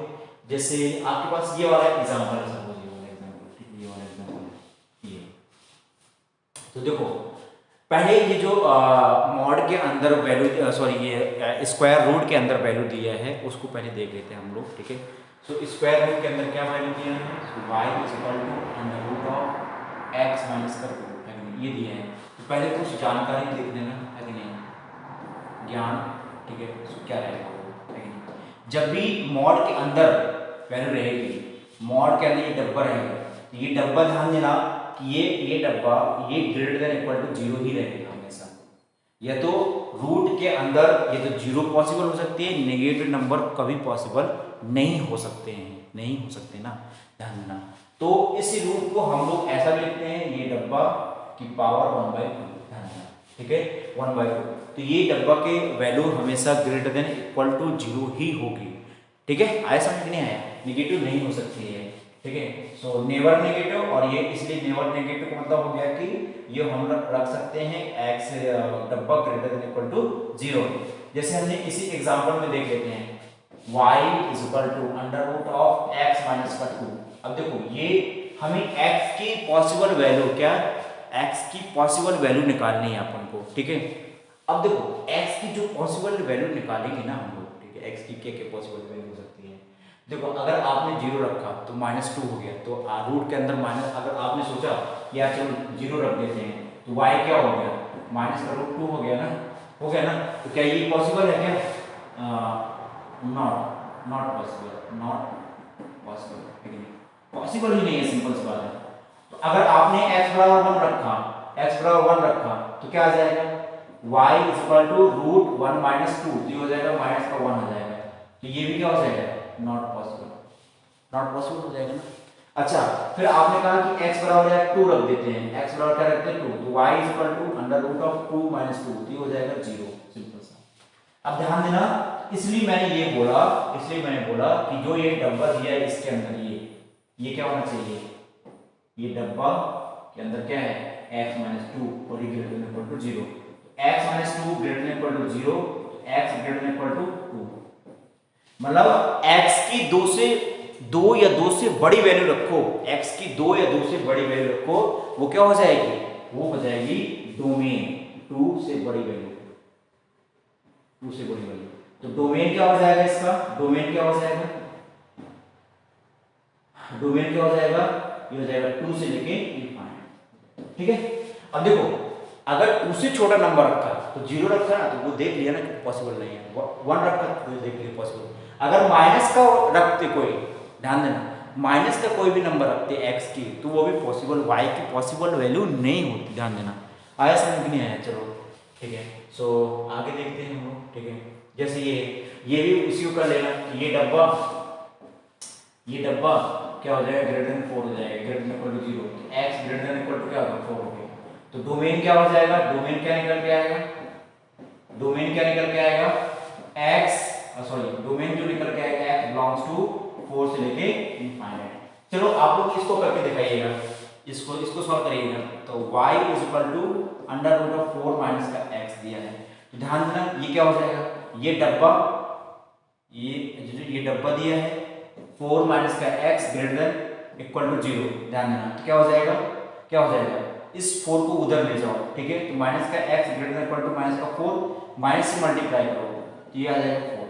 जैसे आपके पास ये वाला एग्जांपल है, सपोज ये वाला एग्जांपल, ये तो देखो पहले ये जो मॉड के अंदर वैल्यू, सॉरी ये स्क्वायर रूट के अंदर वैल्यू दिया है उसको पहले देख लेते हैं हम लोग, ठीक है। सो स्क्वायर रूट के अंदर क्या वैल्यू दिया है, y equal to under root of x minus का 2, है कि नहीं, ये दिया है। तो पहले कुछ जानकारी लिख देना, है कि नहीं, ज्ञान, ठीक है। सो क्या रहेगा, है कि नहीं, जब भी मॉड के अंदर वैल्यू रहेगी, मॉड के अंदर ये डब्बा रहेगा, तो ये डब्बा ध्यान देना कि ये डब्बा ये ग्रेटर देन इक्वल टू 0 ही रहेगा हमेशा। या तो रूट के अंदर ये तो 0 पॉसिबल हो सकती है, नेगेटिव नंबर कभी पॉसिबल नहीं हो सकते ना, ध्यान देना। तो इस रूट को हम लोग ऐसा भी लिखते हैं, ये डब्बा की पावर 1/2, ध्यान देना, ठीक है, 1/2। तो ये डब्बा के वैल्यू हमेशा ग्रेटर देन इक्वल टू 0 ही होगी, ठीक है। आया समझ नहीं आया, नेगेटिव नहीं हो सकती है, ठीक है। सो नेवर नेगेटिव, और ये इसलिए नेवर नेगेटिव का मतलब हो गया कि ये हम रख सकते हैं x डब्बा ग्रेटर देन इक्वल टू 0। जैसे हमने इसी एग्जांपल में देख लेते हैं, y equal to under root of x minus का 2। अब देखो ये हमें x की पॉसिबल वैल्यू, क्या x की पॉसिबल वैल्यू निकालनी है अपन को, ठीक है। अब देखो x की जो पॉसिबल वैल्यू निकालेंगे ना हम लोग, ठीक है, x की क्या क्या पॉसिबल वैल्यू हो सकती है। देखो अगर आपने 0 रखा तो -2 हो गया, तो रूट के अंदर माइनस, अगर आपने सोचा कि यार चलो 0 रख देते हैं तो y क्या हो गया, -√2 हो गया ना, तो क्या ये पॉसिबल है क्या, नॉट पॉसिबल, पॉसिबल ही नहीं है, सिंपल सी बात है। तो अगर आपने x बराबर 1 रखा तो क्या आ जाएगा, y इक्वल टू रूट 1 - 2, तो हो जाएगा माइनस का 1 हो जाएगा, तो ये भी क्या हो जाएगा, नॉट पॉसिबल हो जाएगा ना। अच्छा, फिर आपने कहा कि x बराबर 2 रख देते हैं, x बराबर क्या रखते हैं 2, तो y equal to under root of 2 - 2, तो हो जाएगा 0, सिंपल सा। अब ध्यान देना, इसलिए मैंने बोला कि जो ये डब्बा दिया है इसके अंदर ये क्या होना चाहिए, ये डब्बा के अंदर क्या है, x - 2 और ये greater than equal to 0, x - 2 greater than equal to 0, x greater than equal to 2, मतलब x की 2 से दो या दो से बड़ी वैल्यू रखो, x की दो या दो से बड़ी वैल्यू रखो, वो क्या हो जाएगी, वो हो जाएगी डोमेन, टू से बड़ी वैल्यू, टू से बड़ी वैल्यू। तो डोमेन क्या हो जाएगा इसका, डोमेन क्या हो जाएगा, डोमेन क्या हो जाएगा, ये हो जाएगा टू से लेके इनफाइनाइट। ठीक है, अब देखो अगर टू से छोटा नंबर रखा तो जीरो रखा ना, तो वो देख लिया ना कि पॉसिबल नहीं है, वन रखा तो देख लिया पॉसिबल। अगर माइनस का रखते कोई, ध्यान देना, माइनस का कोई भी नंबर रखते x की, तो वो भी पॉसिबल, y की पॉसिबल वैल्यू नहीं होती, ध्यान देना। आया समझ नहीं आया, चलो ठीक है। सो आगे देखते हैं हम लोग। ठीक है, जैसे ये भी उसी को कर लेना, ये डब्बा क्या हो जाएगा, ग्रेटर देन 4 हो जाएगा, ग्रेटर देन इक्वल टू 0, तो x greater than equal to क्या होगा, 4 हो गया। तो डोमेन क्या हो जाएगा, डोमेन क्या निकल के आएगा, डोमेन क्या निकल के आएगा, x सॉरी डोमेन जो निकल के आएगा x बिलोंग्स टू 4 से लेके इनफाइनाइट। चलो आप लोग इसको करके दिखाइएगा, इसको सॉल्व करिएगा। तो y is equal to under root of 4 minus का x दिया है, तो ध्यान देना ये क्या हो जाएगा, ये डब्बा, ये डब्बा दिया है, 4 माइनस का x greater than equal to 0, ध्यान देना। तो क्या हो जाएगा, क्या हो जाएगा, इस 4 को उधर ले जाओ, ठीक है, तो माइनस का x greater than equal to minus का 4, माइनस से मल्टीप्लाई करो, तो ये आ जाएगा 4।